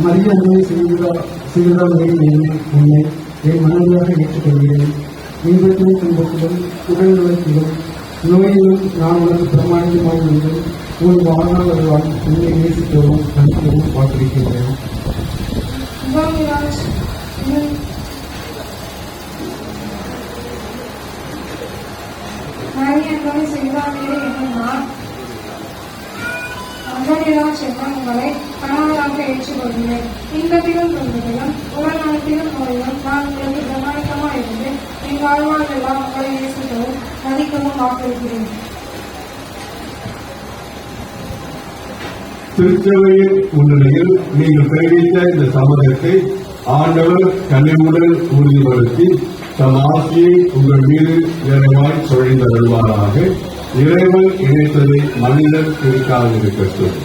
மரியாதை செய்வதால் உன்னை என் மனதாக ஏற்றுக்கொள்கிறேன். இன்பத்திலும் துன்பத்திலும் உடல் நலத்திலும் நோயிலும் நான் உனக்கு பிரமாணிகமாக இருந்தும் உன் வாழ்நாள் வருவான் உன்னை நேசிக்கவும் நம்பிக்கவும் வாக்களிக்கின்றேன். உங்களை கணவராக ஏற்றுக்கொள்கிறேன். இன்பத்திலும் துன்பத்திலும் உடல் நலத்திலும் நோயிலும் நான் உங்களுக்கு பிரமாணிக்கமாக இருந்து என் வாழ்நாள் எல்லாம் உங்களை நேசிக்கவும் மதிக்கவும் வாக்களிக்கிறேன். திருச்சபையின் முன்னிலையில் நீங்கள் தெரிவித்த இந்த சம்மதத்தை ஆண்டவர் கனிவுடன் உறுதிப்படுத்தி தம் ஆசியை உங்கள் மீது நிறைவாய் சொழிந்தருள்வாராக. இறைவன் இணைத்ததை மனிதன் பிரிக்காதிருக்கட்டும்.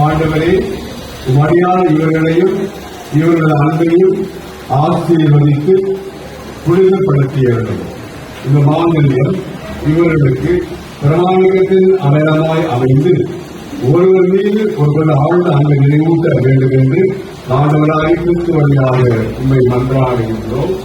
ஆண்டவரே, மரியாத இவர்களையும் இவர்களது அன்பையும் ஆசீர்வதித்து புனிதப்படுத்தியவர்கள். இந்த மாங்கல்யம் இவர்களுக்கு பிரமாணிகத்தின் அடையாளமாய் அமைந்து ஒருவர் மீது ஒருவர் ஆழ்ந்த அன்பை நினைவூட்ட வேண்டும் என்று ஆண்டவராய் கிறிஸ்து வழியாக உண்மை மன்றாடுகின்றோம்.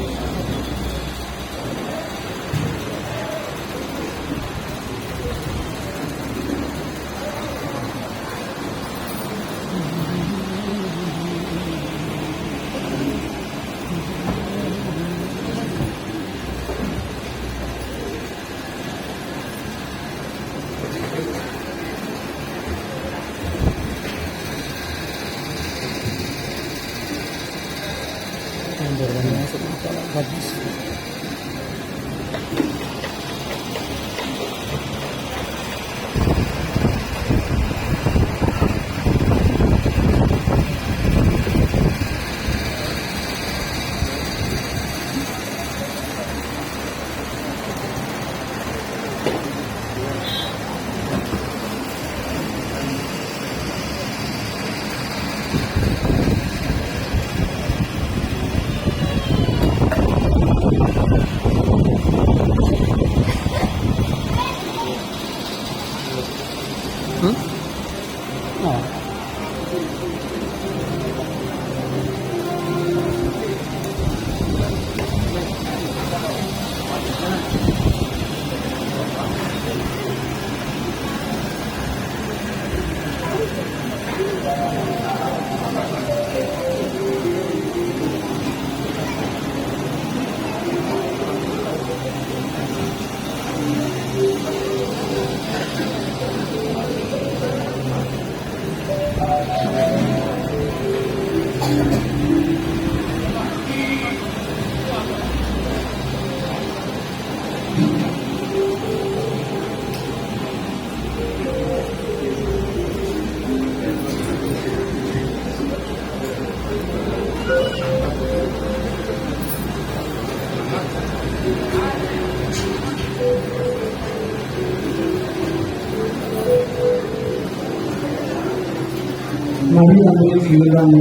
மரியாதை செய்வதால்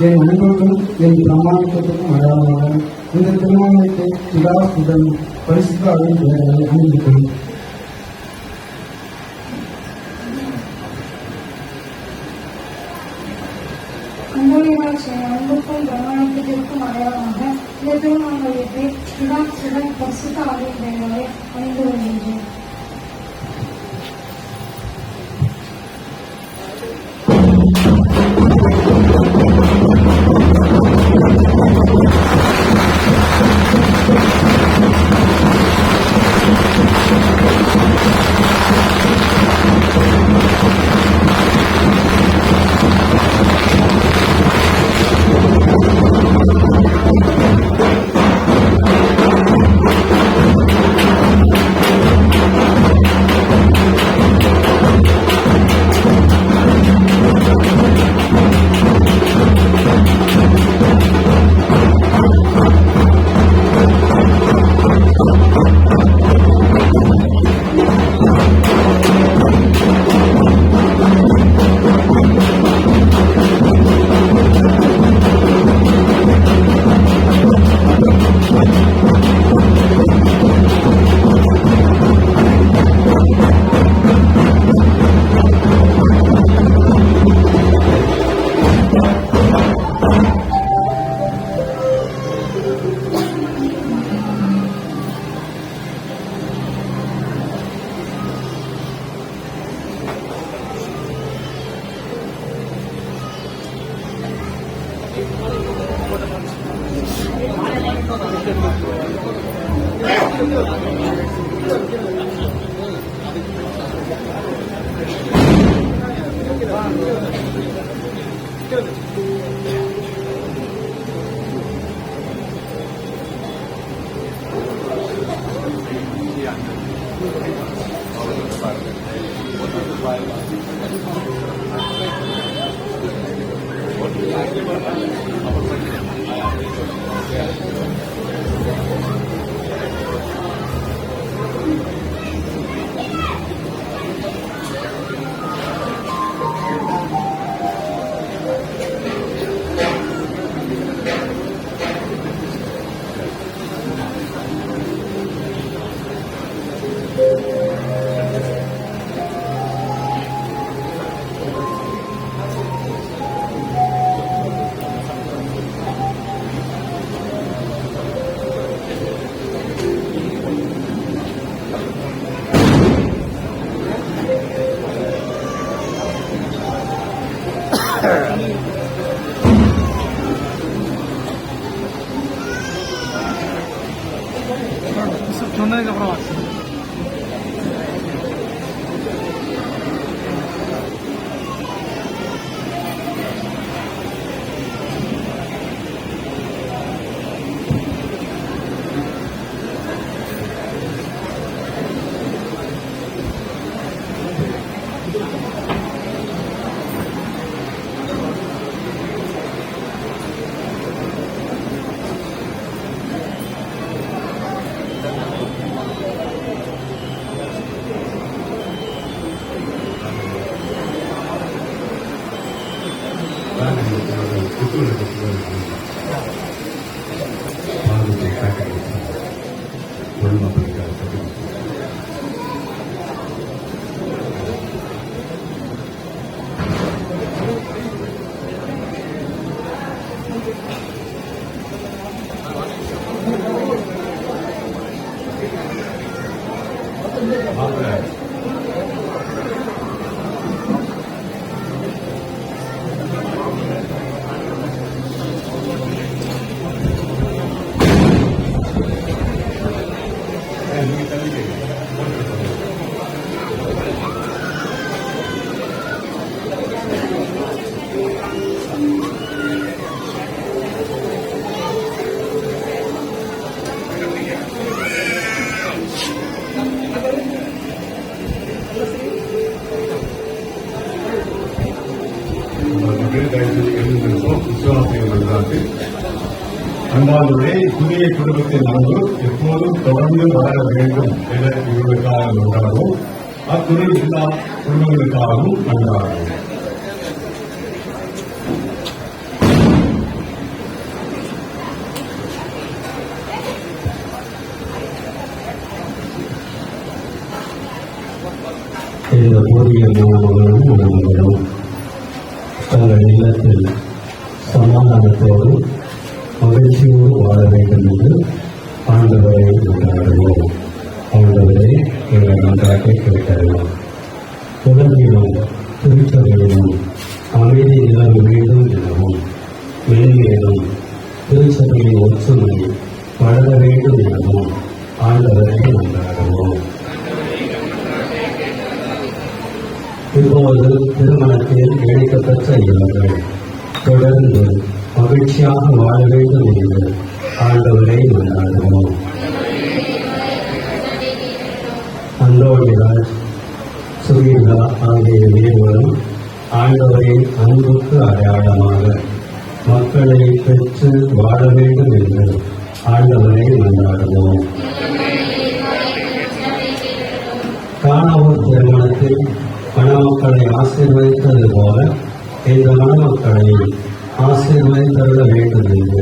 என் அன்புக்கும் என் பிரமாணிக்கத்துக்கும் அடையாளமாக இந்த திருமணத்தை பிதாசுடன் பரிசுத்த அருள் பெயர்களை அணிவிக்கிறேன். அன்புக்கும் பிரமாணிக்கத்திற்கும் அடையாளமாக இந்த திருமணத்தை பிதாசுடன் பரிசுத்த அருள் பெயர்களை அணிந்து வருகின்றேன். சொன்னதுக்கு அப்புறம் அன்பாளர்களே, புதிய குடும்பத்தின் அன்பு எப்போதும் தொடர்ந்து வளர வேண்டும் என இவர்களுக்காக கொண்டாடுவோம். அத்துறை எல்லா குடும்பங்களுக்காகவும் கொண்டாடுவோம். இந்த புதிய மாணவர்களும் உணவுகளும் தங்கள் இல்லத்தில் சமாதானத்தோடு மகிழ்ச்சியோடு வாழ வேண்டும் என்று ஆண்டவரை கொண்டாடுவோம். ஆண்டவரை எங்கள் நன்றாக கேட்டறிவோம். உலகிலும் திருச்சபையிலும் அமைதி நிலவ வேண்டும் எனவும் மேலும் திருச்சபையின் ஒற்றுமை வளர வேண்டும் எனவும் ஆண்டவரை கொண்டாடுவோம். இப்போது திருமணத்தில் இணைக்கப்பட்ட இவர்கள் தொடர்ந்து மகிழ்ச்சியாக வாழ வேண்டும் என்று ஆண்டவரை கொண்டாடுவோம். அந்தோணிராஜ், சுகீதா ஆகிய இருவரும் ஆண்டவரின் அன்புக்கு அடையாளமாக மக்களை பெற்று வாழ வேண்டும் என்று ஆண்டவரை கொண்டாடுவோம். காணாவூர் திருமணத்தில் மணமக்களை ஆசீர்வதித்தது போல இந்த மணமக்களை ஆசீர்வதித்தருள வேண்டும் என்று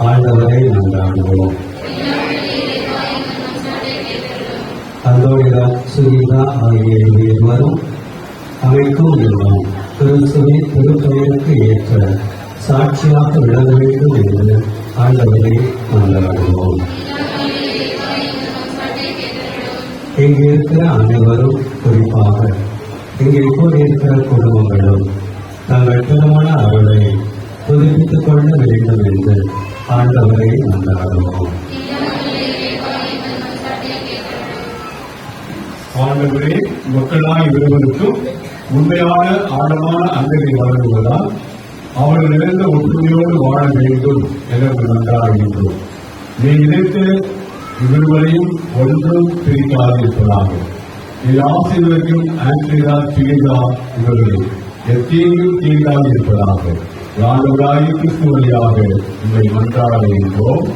ஆண்டவரை கொண்டாடுவோம். அந்தோணிராஜ், சுகீதா ஆகிய இருவரும் அமைக்கும் இல்லம் திருச்சுவை திருப்பெயருக்கு ஏற்ற சாட்சியாக விளங்க வேண்டும் என்று ஆண்டவரை கொண்டாடுவோம். இங்கு இருக்கிற அனைவரும், குறிப்பாக இங்கே கூடியிருக்கிற குடும்பங்களும் தங்கள் திருமண அருளை புதுப்பித்துக் கொள்ள வேண்டும் என்று ஆண்டவரை கொண்டாடுவோம். ஆண்டவரே மக்களாய் இருவருக்கும் உண்மையான ஆழமான அன்பை வழங்குவதால் அவர்கள் நிறைந்த ஒற்றுமையோடு வாழ வேண்டும் என நன்றாகின்றோம். நீ நினைத்து இருவரையும் ஒன்றும் பிரிக்காதிருப்பதாக. நீ ஆசிரியருக்கும் ஆண்ட்ரியா பிரிதா இவர்களை எத்தீங்கும் தீண்டாதிருப்பதாக. ஆண்டவராகிய கிறிஸ்து வழியாக உங்களை நன்றாகின்றோம்.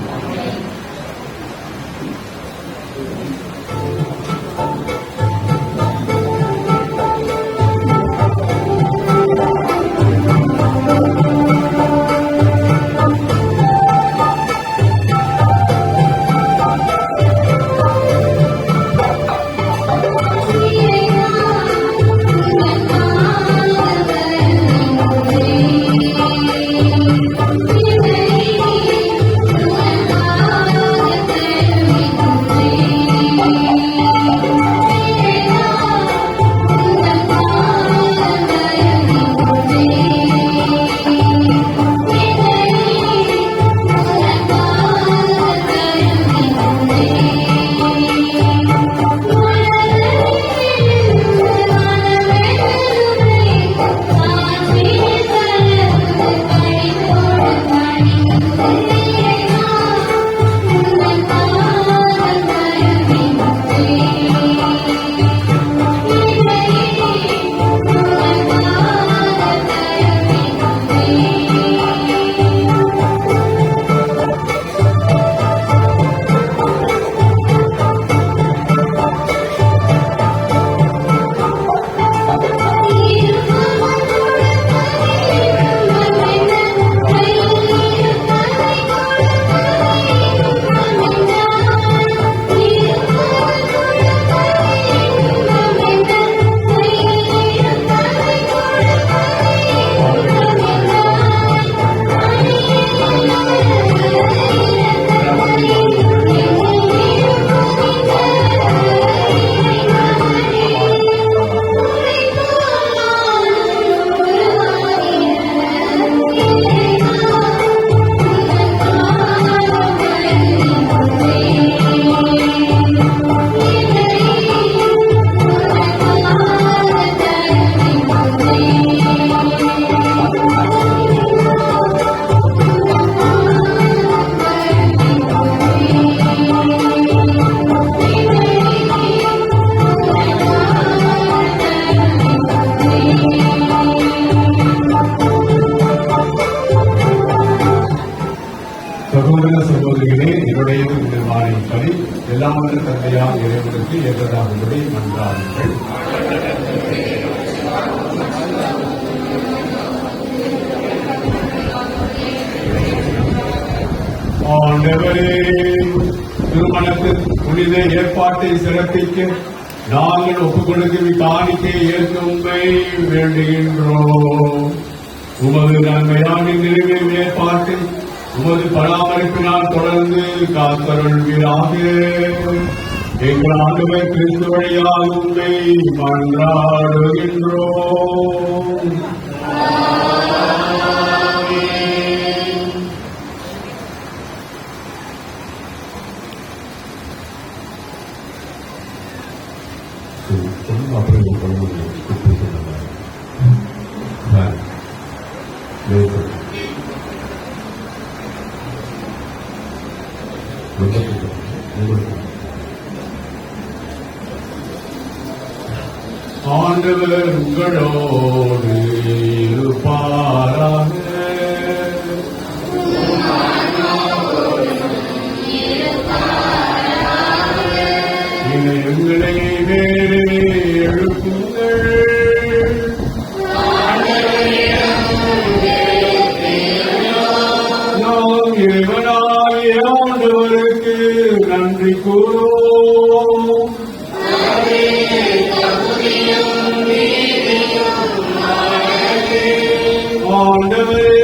சகோதரிகளே, என்னுடைய நிர்மாணிப்படி எல்லாம் வல்ல தந்தையார் இறைவனுக்கு ஏற்றதாகும்படி மன்றாடுங்கள். ஆண்டவரே, திருமணத்தின் புனித ஏற்பாட்டை சிறப்பிக்க நாங்கள் ஒப்புக் கொடுக்கும் காணிக்கை ஏற்க உண்மை வேண்டுகின்றோம். உமது நன்மையான நிறைவேறும் ஏற்பாட்டை உமது பராமரிப்பினால் தொடர்ந்து காத்தருள்வீராக. எங்கள் ஆண்டவர் கிறிஸ்து வழியாக உண்மை மன்றாடுகின்றோம். ஆண்டவர் உங்களோடு இருப்பாராக. எங்களை வேறு எழுப்புங்கள். நாம் இறைவனாகிய ஆண்டவருக்கு நன்றி கூறுவோம். ஆண்டவரே,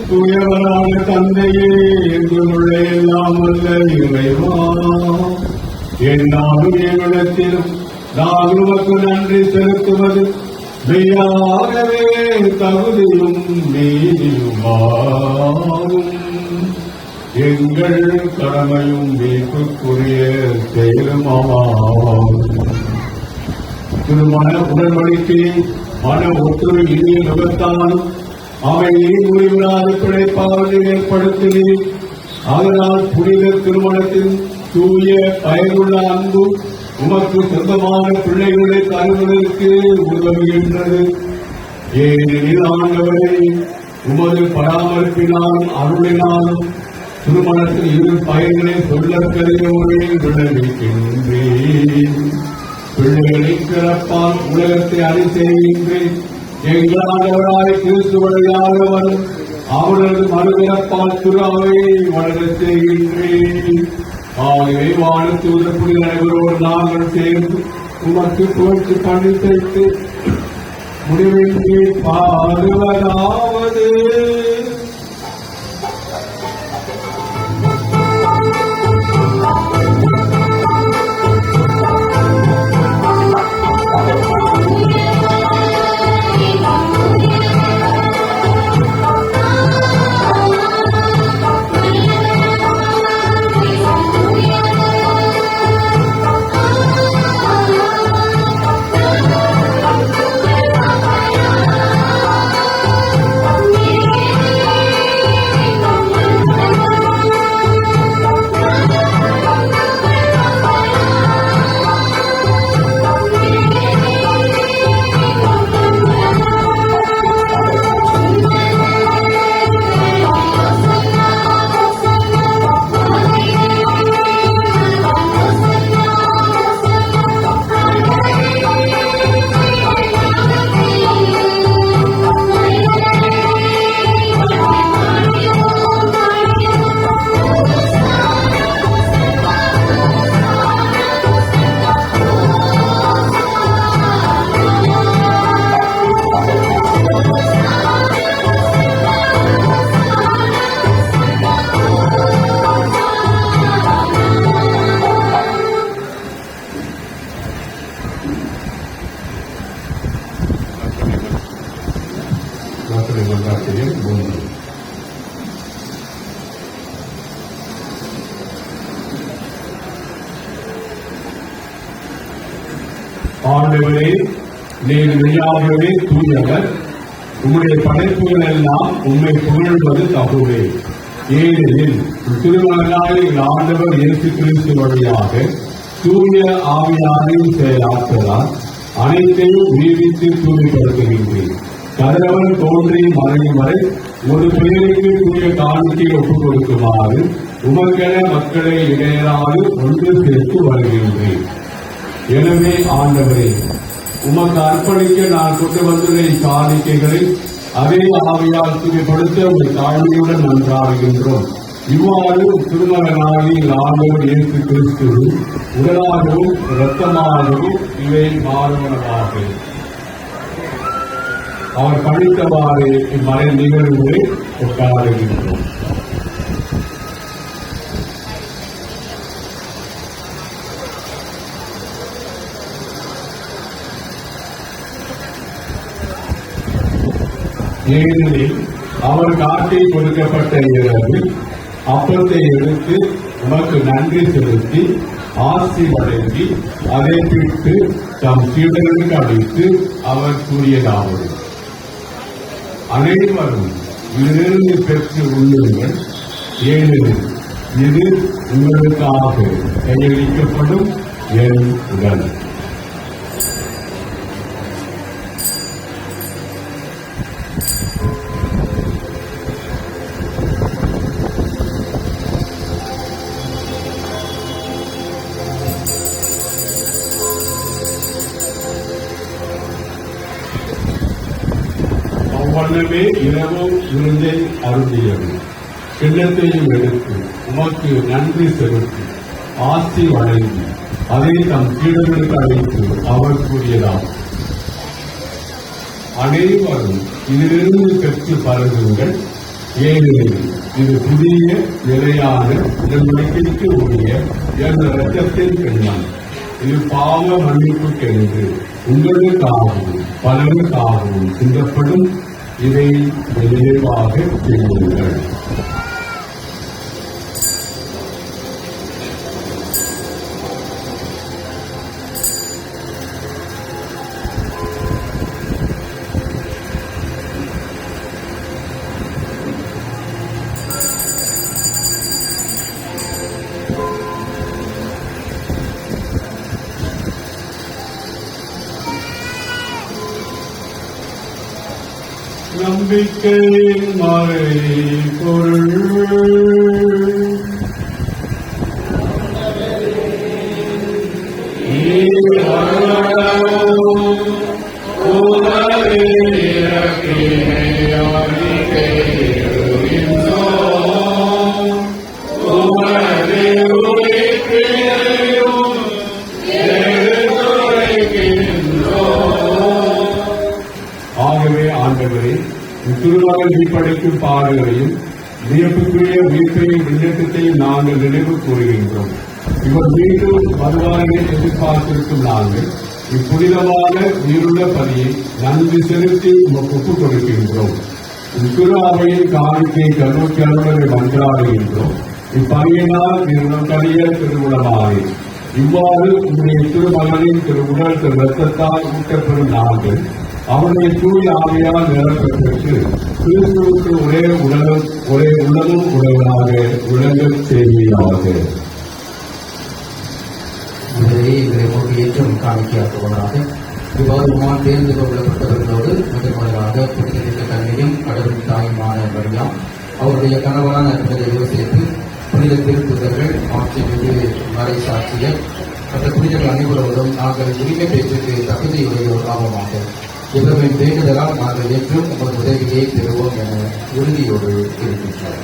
தூயவரான தந்தையே, எங்களுள்ள எல்லாம் அல்ல இறைவா, என்னாலும் எங்களிடத்திலும் நான் உமக்கு நன்றி செலுத்துவது மெய்யாகவே தகுதியும் நீதியுமாகும். எங்கள் கடமையும் மீட்புக்குரிய செயலுமாகும். திருமண உடன்படிக்கையை மன ஒற்றுமை இனிய நுகர்த்தாலும் அவை முடிவில்லாத பிழைப்பாவது ஏற்படுத்தினேன். அதனால் புனித திருமணத்தின் தூய பயனுள்ள அன்பு உமக்கு சொந்தமான பிள்ளைகளை தருவதற்கு உதவுகின்றது. ஏனெனில் ஆண்டவரே, உமது பராமரிப்பினாலும் அருளினாலும் திருமணத்தில் இரு பயன்களை சொல்லக் கருதியோரை விளைவிக்கின்றேன். பிள்ளைகளை பிறப்பால் உலகத்தை அறிசெய்கின்றேன். எங்கள் ஆண்டவராய் கிறிஸ்து வழியாக வரும் அவரது மறுபிறப்பால் துறாவை வளரச் செய்கின்றேன். ஆகவே வானத்து உதற்புடைய அனைவரோடு நாங்கள் சேர்ந்து உமக்கு புகழ்ச்சி பண்ணி சேர்த்து முடிவின்றி பாடுவதாவது. ஆண்டவரே, நீர் மெய்யாகவே தூயவர். உம்முடைய படைப்புகள் எல்லாம் உம்மை புகழ்வது தகுவே. ஏனெனில் திருமகனாய் ஆண்டவர் இயேசு கிறிஸ்து வழியாக தூய ஆவியாரின் செயலாற்றலால் அனைத்தையும் உயிர்வித்து தூய்மைப்படுத்துகின்றேன். கதிரவன் தோன்றி மறையும் வரை ஒரு பேருக்கு தூய காணிக்கை ஒப்புக் கொடுக்குமாறு உமக்கென மக்களை இடையராது ஒன்று சேர்த்து வருகின்றேன். எனவே ஆண்டவரே, உமக்கு அர்ப்பணிக்க நான் கொண்டு வந்துள்ள காணிக்கைகளை அதே ஆவியால் தூய்மைப்படுத்த உங்கள் தாழ்மையுடன் நன்றாடுகின்றோம். இவ்வாறு திருமகனாகி ஆண்டவர் இயேசு கிறிஸ்து உடலாகவும் இரத்தமாகவும் இவை மாறுவனவாக அவர் பணித்தவாறு இம்மறை நிகழ்வுகளை கொண்டாடுகின்றோம். ஏனெனில் அவர் காட்டில் கொடுக்கப்பட்ட இரவு அப்பத்தை எடுத்து உமக்கு நன்றி செலுத்தி ஆசி வழங்கி அதை பிட்டு தம் சீடர்களுக்கு அளித்து அவர் கூறியதாவது: அனைவரும் இதிலிருந்து பெற்று உள்ளுங்கள், ஏனெனில் இது உங்களுக்காக கையளிக்கப்படும் என் உடல். அவ்வளவே இரவும் விருந்தை அருந்தியது. கிண்ணத்தையும் எடுத்து உமக்கு நன்றி செலுத்தி ஆசி வழங்கி அதை தம் சீடர்களுக்கு அழைத்து அவர் கூறியதாம்: அனைவரும் இதிலிருந்து பெற்று பருகுங்கள், ஏனெனில் இது புதிய நிலையான உடன்படிக்கைக்கு உரிய என்ற இரத்தத்தின் கிண்ணம். இது பாவ மன்னிப்புக்கென்று உங்களுக்காகவும் பலருக்காகவும் சிந்தப்படும். இதை நினைவாக செய்யுங்கள். நம்பிக்கை மறை பொருள் ஆகவே ஆண்டவரே, திருமகன் மீட்படைக்கும் பாடுகளையும் வியப்புக்குரிய மீட்பையும் விண்ணப்பத்தையும் நாங்கள் நினைவு கூறுகின்றோம். இவர் மீண்டும் வருவாரை எதிர்பார்த்திருக்கும் நாங்கள் இப்புனிதமான உயிருள்ள பணியை நன்றி செலுத்தி உமக்கு ஒப்புக் கொடுக்கின்றோம். திரு அவையின் காணிக்கை கண்ணூற்றி அறுவரை மன்றாடுகின்றோம். இப்பணியினால் நிறுவனக்கடிய திருவுளமாய் இவ்வாறு உங்களுடைய திருமகனின் திருவுடல் திரு ரத்தத்தால் ஊட்டப்பெறும் நாங்கள் அவருடைய தூய ஆவியால் நிரப்பப்பட்டு கிறிஸ்துவுக்கு ஒரே உடலும் ஒரே உள்ளமும் உடையவனாக விளங்கச் செய்வீராக. இவரை நோக்கி ஏற்றும் காணிக்கையாக்குவதாக இவ்வாறு தேர்ந்து கொள்ளப்பட்டவர்களோடு முதன்முறையாக புனித கண்ணையும் கடவுள் தாயுமான மரியாம் அவருடைய கணவரான புனித யோசேப்பு புனித திருத்துதர்கள் ஆட்சிமிகு மறை சாட்சியர் மற்ற புனிதர்கள் அனைவரோடும் நாங்கள் உரிமை பேச்சுக்கு தகுதியுடையோர் ஆபமாக இவர்களின் வேண்டுதலால் நாங்கள் ஏற்றும் உங்கள் உதவியை பெறுவோம் என உறுதியோடு இருக்கின்றோம்.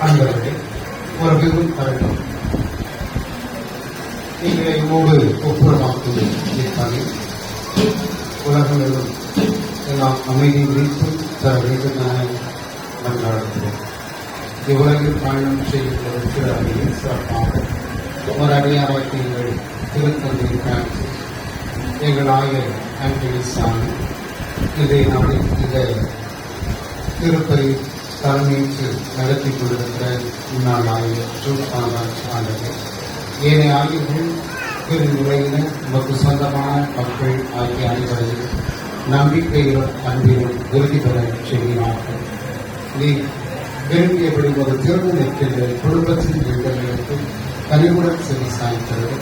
அன்பர்களே, ஒரு விரும்பும் தரட்டும். நீங்கள் என்னோடு ஒப்புரமாக்கும் இப்பணி உலகம் எல்லாம் அமைதி குறித்து தர வேண்டும் என மன்றாடுகிறோம். இவ்வுலகில் பயணம் செய்கின்ற அணியில் சிறப்பாக ஒரு அடியாராக எங்கள் திருத்தந்தை பிரான்சிஸ், எங்கள் ஆயர் ஆண்டனி சாமி, இதை நாளில் இந்த திருப்பதி தலைமைக்கு நடத்தி கொண்டிருக்கிற முன்னாள் ஆயர் ஜூன்ராஜ் ஆண்டவர், ஏனைய ஆய்வுகள் திருமுறையினர் நமக்கு சொந்தமான மக்கள் ஆகிய அனைவரையும் நம்பிக்கையிலும் அன்பிலும் உறுதி பெற செய்கிறார்கள். நீ விரும்பியபடி ஒரு திறந்து நிற்கின்ற குடும்பத்தின் வீடுகளுக்கு கனிவுடன் செவி சாய்க்கிறது.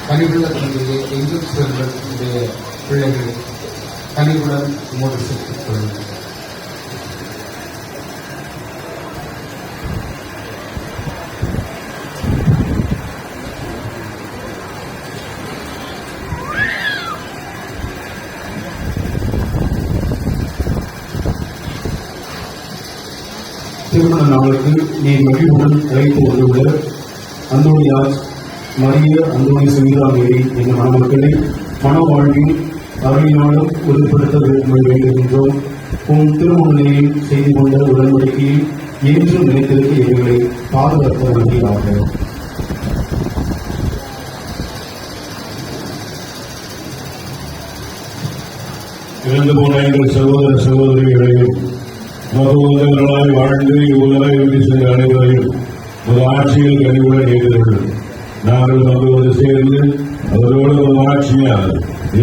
கனிவுள்ள தந்தையை எங்கும் செல்வதற்குரிய பிள்ளைகளை கனிவுடன் மூடு சேர்த்துக் கொள்ளுங்கள். திருமண நாளுக்கு நீ மகிழ்வுடன் அழைத்து வந்துள்ள அந்தோனியார், மரிய அந்தோனி சுமிதா மேரி என்ற மணமக்களை மன வாழ்வில் அருளினாலும் உறுதிப்படுத்த வேண்டுகின்றோம். உன் திருமணனையில் செய்து கொண்ட உடன்படிக்கையை என்றும் நினைத்திருக்க எங்களை பாதுகாக்க வேண்டியதாக. இறந்து போன எங்கள் சகோதர சகோதரிகளையும் மகோதரர்களாய் வாழ்ந்து இவ்வுலகை உறுதி செய்த அனைவரையும் ஒரு ஆட்சியில் கனிவுடன் ஏற்றுள்ளோம். நாங்கள் மகோது சேர்ந்து அவரோடு ஒரு ஆட்சியால்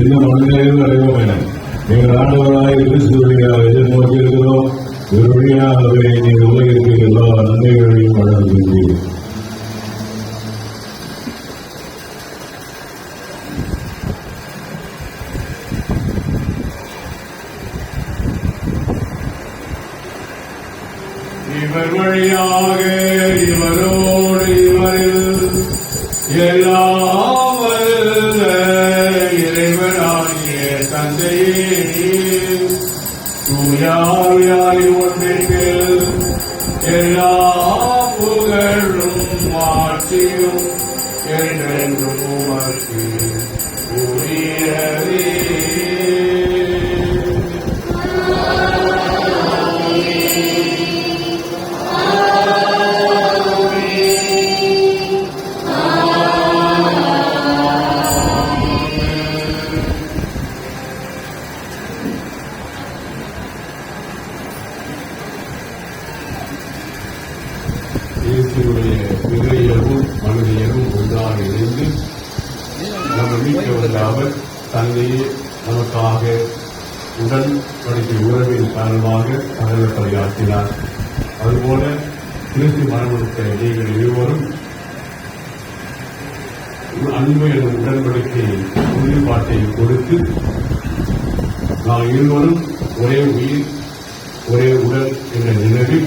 இன்னும் மனிதர்கள் அடைவோம் என எங்கள் ஆண்டவராய் கிறிஸ்துவினால் எதிர்நோக்கி இருக்கிறோம். ஒரு வழியாகவே நீங்கள் உலகிற்கு எல்லா நன்மைகளையும் வழங்குகின்றீர்கள். இவர் வழியாக இவரோடு இவரில் எல்லாம் வல்ல இறைவனாகிய தந்தையே, தூயாவியாரி ஒன்றில் எல்லா புகழும் ஆட்சியும் என்றென்றும் உமக்கு உரியதே. இயேசுடைய இதயமும் மனதியமும் ஒன்றாக இணைந்து நம்ம மீட்க வந்த அவர் தன்னையே நமக்காக உடன்படிக்கை உறவின் காரணமாக சகல பணியாற்றினார். அதுபோல கிறிஸ்து மரணத்தை நீங்கள் இருவரும் அன்பு என்ற உடன்படிக்கை உறுதிப்பாட்டை கொடுத்து நாம் இருவரும் ஒரே உயிர் ஒரே உடல் என்ற நிலையில்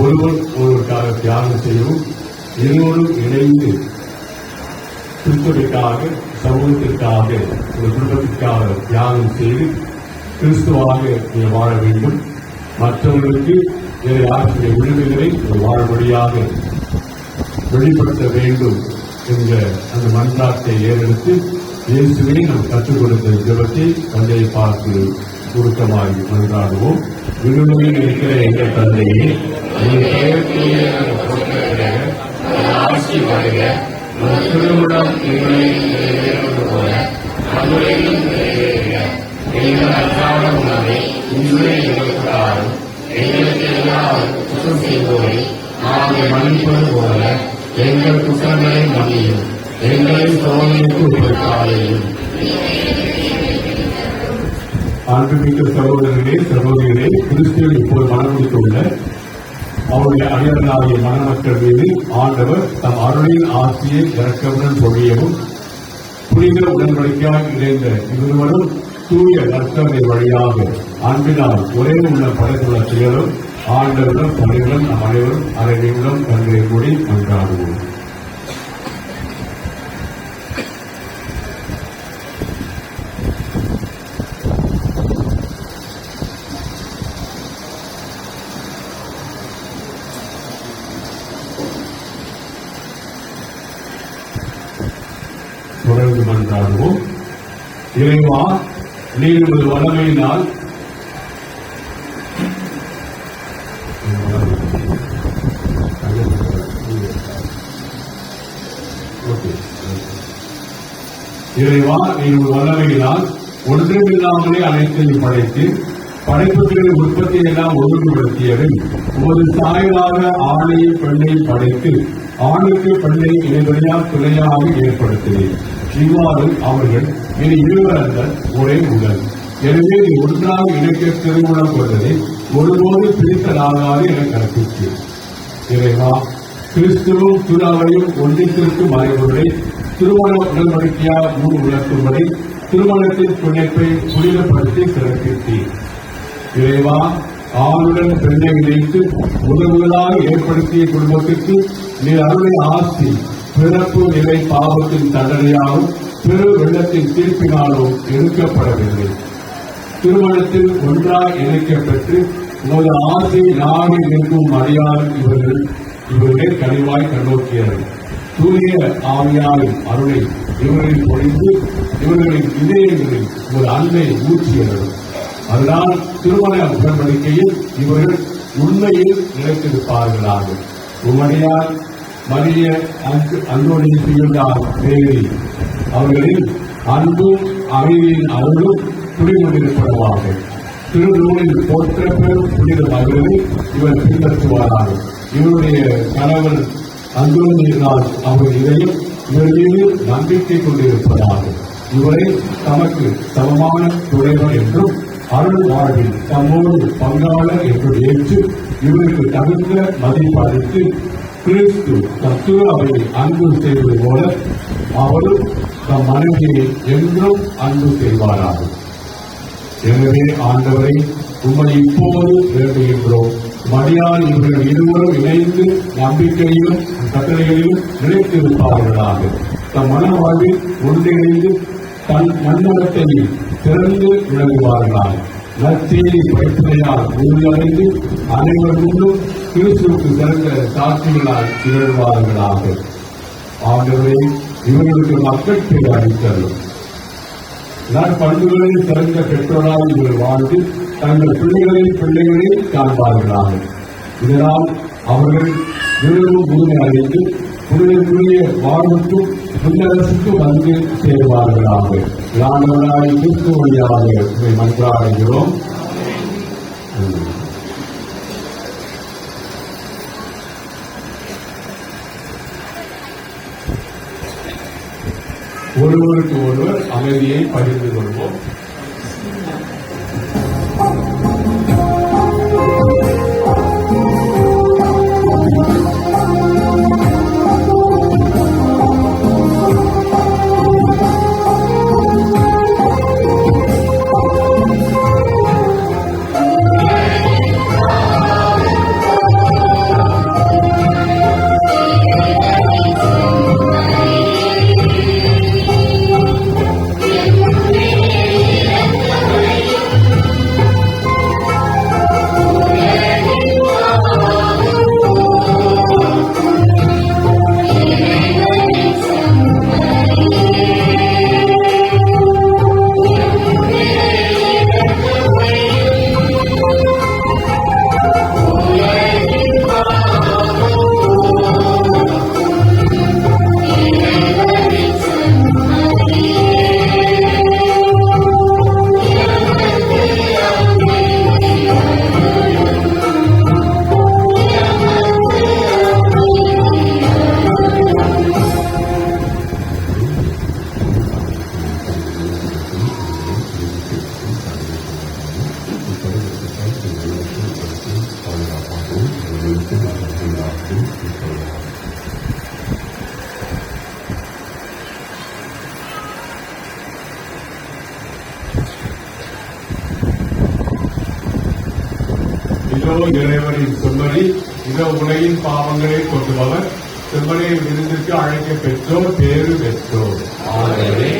ஒருவர் ஒருவருக்காக தியாகம் செய்யவும் இருவரும் இணைந்து கிறிஸ்துவிற்காக சமூகத்திற்காக ஒரு குடும்பத்திற்காக தியாகம் செய்து கிறிஸ்துவாக நீ வாழ வேண்டும். மற்றவர்களுக்கு வேறு ஆற்றிய விடுதலை ஒரு வாழ்வழியாக வெளிப்படுத்த வேண்டும் என்ற அந்த மன்றாட்டை ஏறெடுத்து இயேசுவை நாம் கற்றுக் கொடுத்த ஜெபத்தை தந்தையை பார்த்து சுருக்கமாய் மன்றாடுவோம். விடுதலையில் இருக்கிற எங்கள் தந்தையே, ஆட்சி வருக, திருவிழம் நிறைவேறுவது போல அதுவரையிலும் நிறைவேறுக. எங்கள் அன்றாட உணவை இன்றுவே எங்களுக்கு தாரும். எங்களுக்கு எல்லாம் குற்றம் செய்வோரை நாங்கள் மன்னிப்பது போல எங்கள் குற்றங்களை மன்னியும். எங்களை சோதனைக்கு உட்படுத்தாதையும். அன்புமிக்க சகோதரர்களே சகோதரிகளே, கிறிஸ்துவில் இப்போது மனமுடித்துள்ள அவருடைய அடியார்களாகிய மணமக்கள் மீது ஆண்டவர் தம் அருளின் ஆட்சியை இறக்கவுடன் பொழியவும் புனித உடன்படிக்கையாக இணைந்த இருவரும் தூய நற்கரை வழியாக அன்பினால் ஒரே உள்ள படைத்துள்ள செயலும் ஆண்டவரும் பணிகளும் நம் அனைவரும் அரை நிமிடம் கண்களை கூடி கொண்டாடுவோம். தொடர்ந்து மன்றாடுவோம். இறைவா, நீர் ஒரு வல்லமையினால் இறைவா நீர் ஒரு வல்லமையினால் ஒன்றுமில்லாமலே அனைத்தையும் படைத்து படைப்புகளின் உற்பத்தியை எல்லாம் ஒழுங்குபடுத்தியவை ஒரு சாயலாக ஆணையை பெண்ணை படைத்து ஆணுக்கு பெண்ணை இணைவதையால் துணையாக ஏற்படுத்தினேன். இவ்வாறு அவர்கள் இனி இருவரங்கள் ஒரே உடல். எனவே நீ ஒன்றாக இணைக்க திருமணம் கொண்டதை ஒருபோது பிரித்தலாகாது என கற்பித்து இறைவா, கிறிஸ்துவும் துறாவையும் ஒன்றித்திருக்கும் மறைவுகளை திருமண உடன்படிக்கையால் முன் உணர்த்தும்படி திருமணத்தின் பிணைப்பை புனிதப்படுத்தி சிறப்பித்தேன். இறைவா, ஆணுடன் பெண்ணை இணைத்து உறவுகளாக ஏற்படுத்திய குடும்பத்திற்கு நீ அருளை ஆசி பிறப்பு நிலை பாவத்தின் தண்டனையாலும் பெரு வெள்ளத்தின் தீர்ப்பினாலும் எடுக்கப்படவில்லை. திருமணத்தில் ஒன்றாக இணைக்கப்பெற்று உமது ஆசை நாடி நிற்கும் அடியார் இவர்களே கனிவாய் கண்ணோக்கியர்கள். தூய ஆவியாரின் அருளை இவர்களில் பொழிந்து இவர்களின் இதயங்களில் ஒரு அன்பை ஊற்றியர்கள். அதனால் திருமண உடன்படிக்கையில் இவர்கள் உண்மையில் நிலைத்திருப்பார்களாக. உம்மடியார் மரிய அந்தோனியார் மேரி அவர்களின் அன்பும் அமைதியின் அருளும் குடிகொண்டிருப்பதாக. திருநூலில் போற்ற பெரும் புனித மகளை இவர் பின்பற்றுவாராக. இவருடைய கணவர் அந்தோனியார் அவர் இதயம் இவர் மீது நம்பிக்கை கொண்டிருப்பதாக. இவரை தமக்கு சமமான துணைவர் என்றும் அருள் வாழ்வில் தம்மோடு பங்காளர் என்று ஏற்று இவருக்கு தகுந்த மதிப்பு அளித்து கிறிஸ்து தத்துவவை அன்பு செய்வது போல அவரும் தம் மனைவியை என்றும் அன்பு செய்வாராக. எனவே ஆண்டவரை உம்மை இப்போது வேண்டுகின்றோம். மடியால் இவர்கள் இருவரும் இணைந்து நம்பிக்கையிலும் கட்டளைகளிலும் நிலைத்திருப்பார்களாக. தம் மன வாழ்வில் ஒன்றிணைந்து தன் நன்னடத்தையில் திறந்து விளங்குவார்களாக. நற்செய்தி பயிற்சியால் உறுதியடைந்து அனைவர் முன்னும் கிறிஸ்துவுக்கு சிறந்த சாட்சிகளால் திகழ்வார்களாக. ஆகவே இவர்களுக்கு மக்கள் பேர் அளித்தரும் நற்பண்புகளில் சிறந்த பெற்றோரால் இவர்கள் வாழ்ந்து தங்கள் பிள்ளைகளை காண்பார்களாக. இதனால் அவர்கள் விரும்பும் உரிமை அளித்து புனிதற்குரிய வாழ்வுக்கும் புன்னரசுக்கு வந்து சேர்வார்களாக. ஆண்டவராய் கிறிஸ்து வழியாக மன்றாடுகிறோம். ஒருவருக்கு ஒருவர் அமைதியை பகிர்ந்து கொள்வோம். என்று சொல்கிறார். இதோ இறைவனின் செம்மறி, இதோ உலகின் பாவங்களை கொண்டுபவர், செம்மறியை விருந்திற்கு அழைக்க பெற்றோர் பேறு பெற்றோர். ஆகவே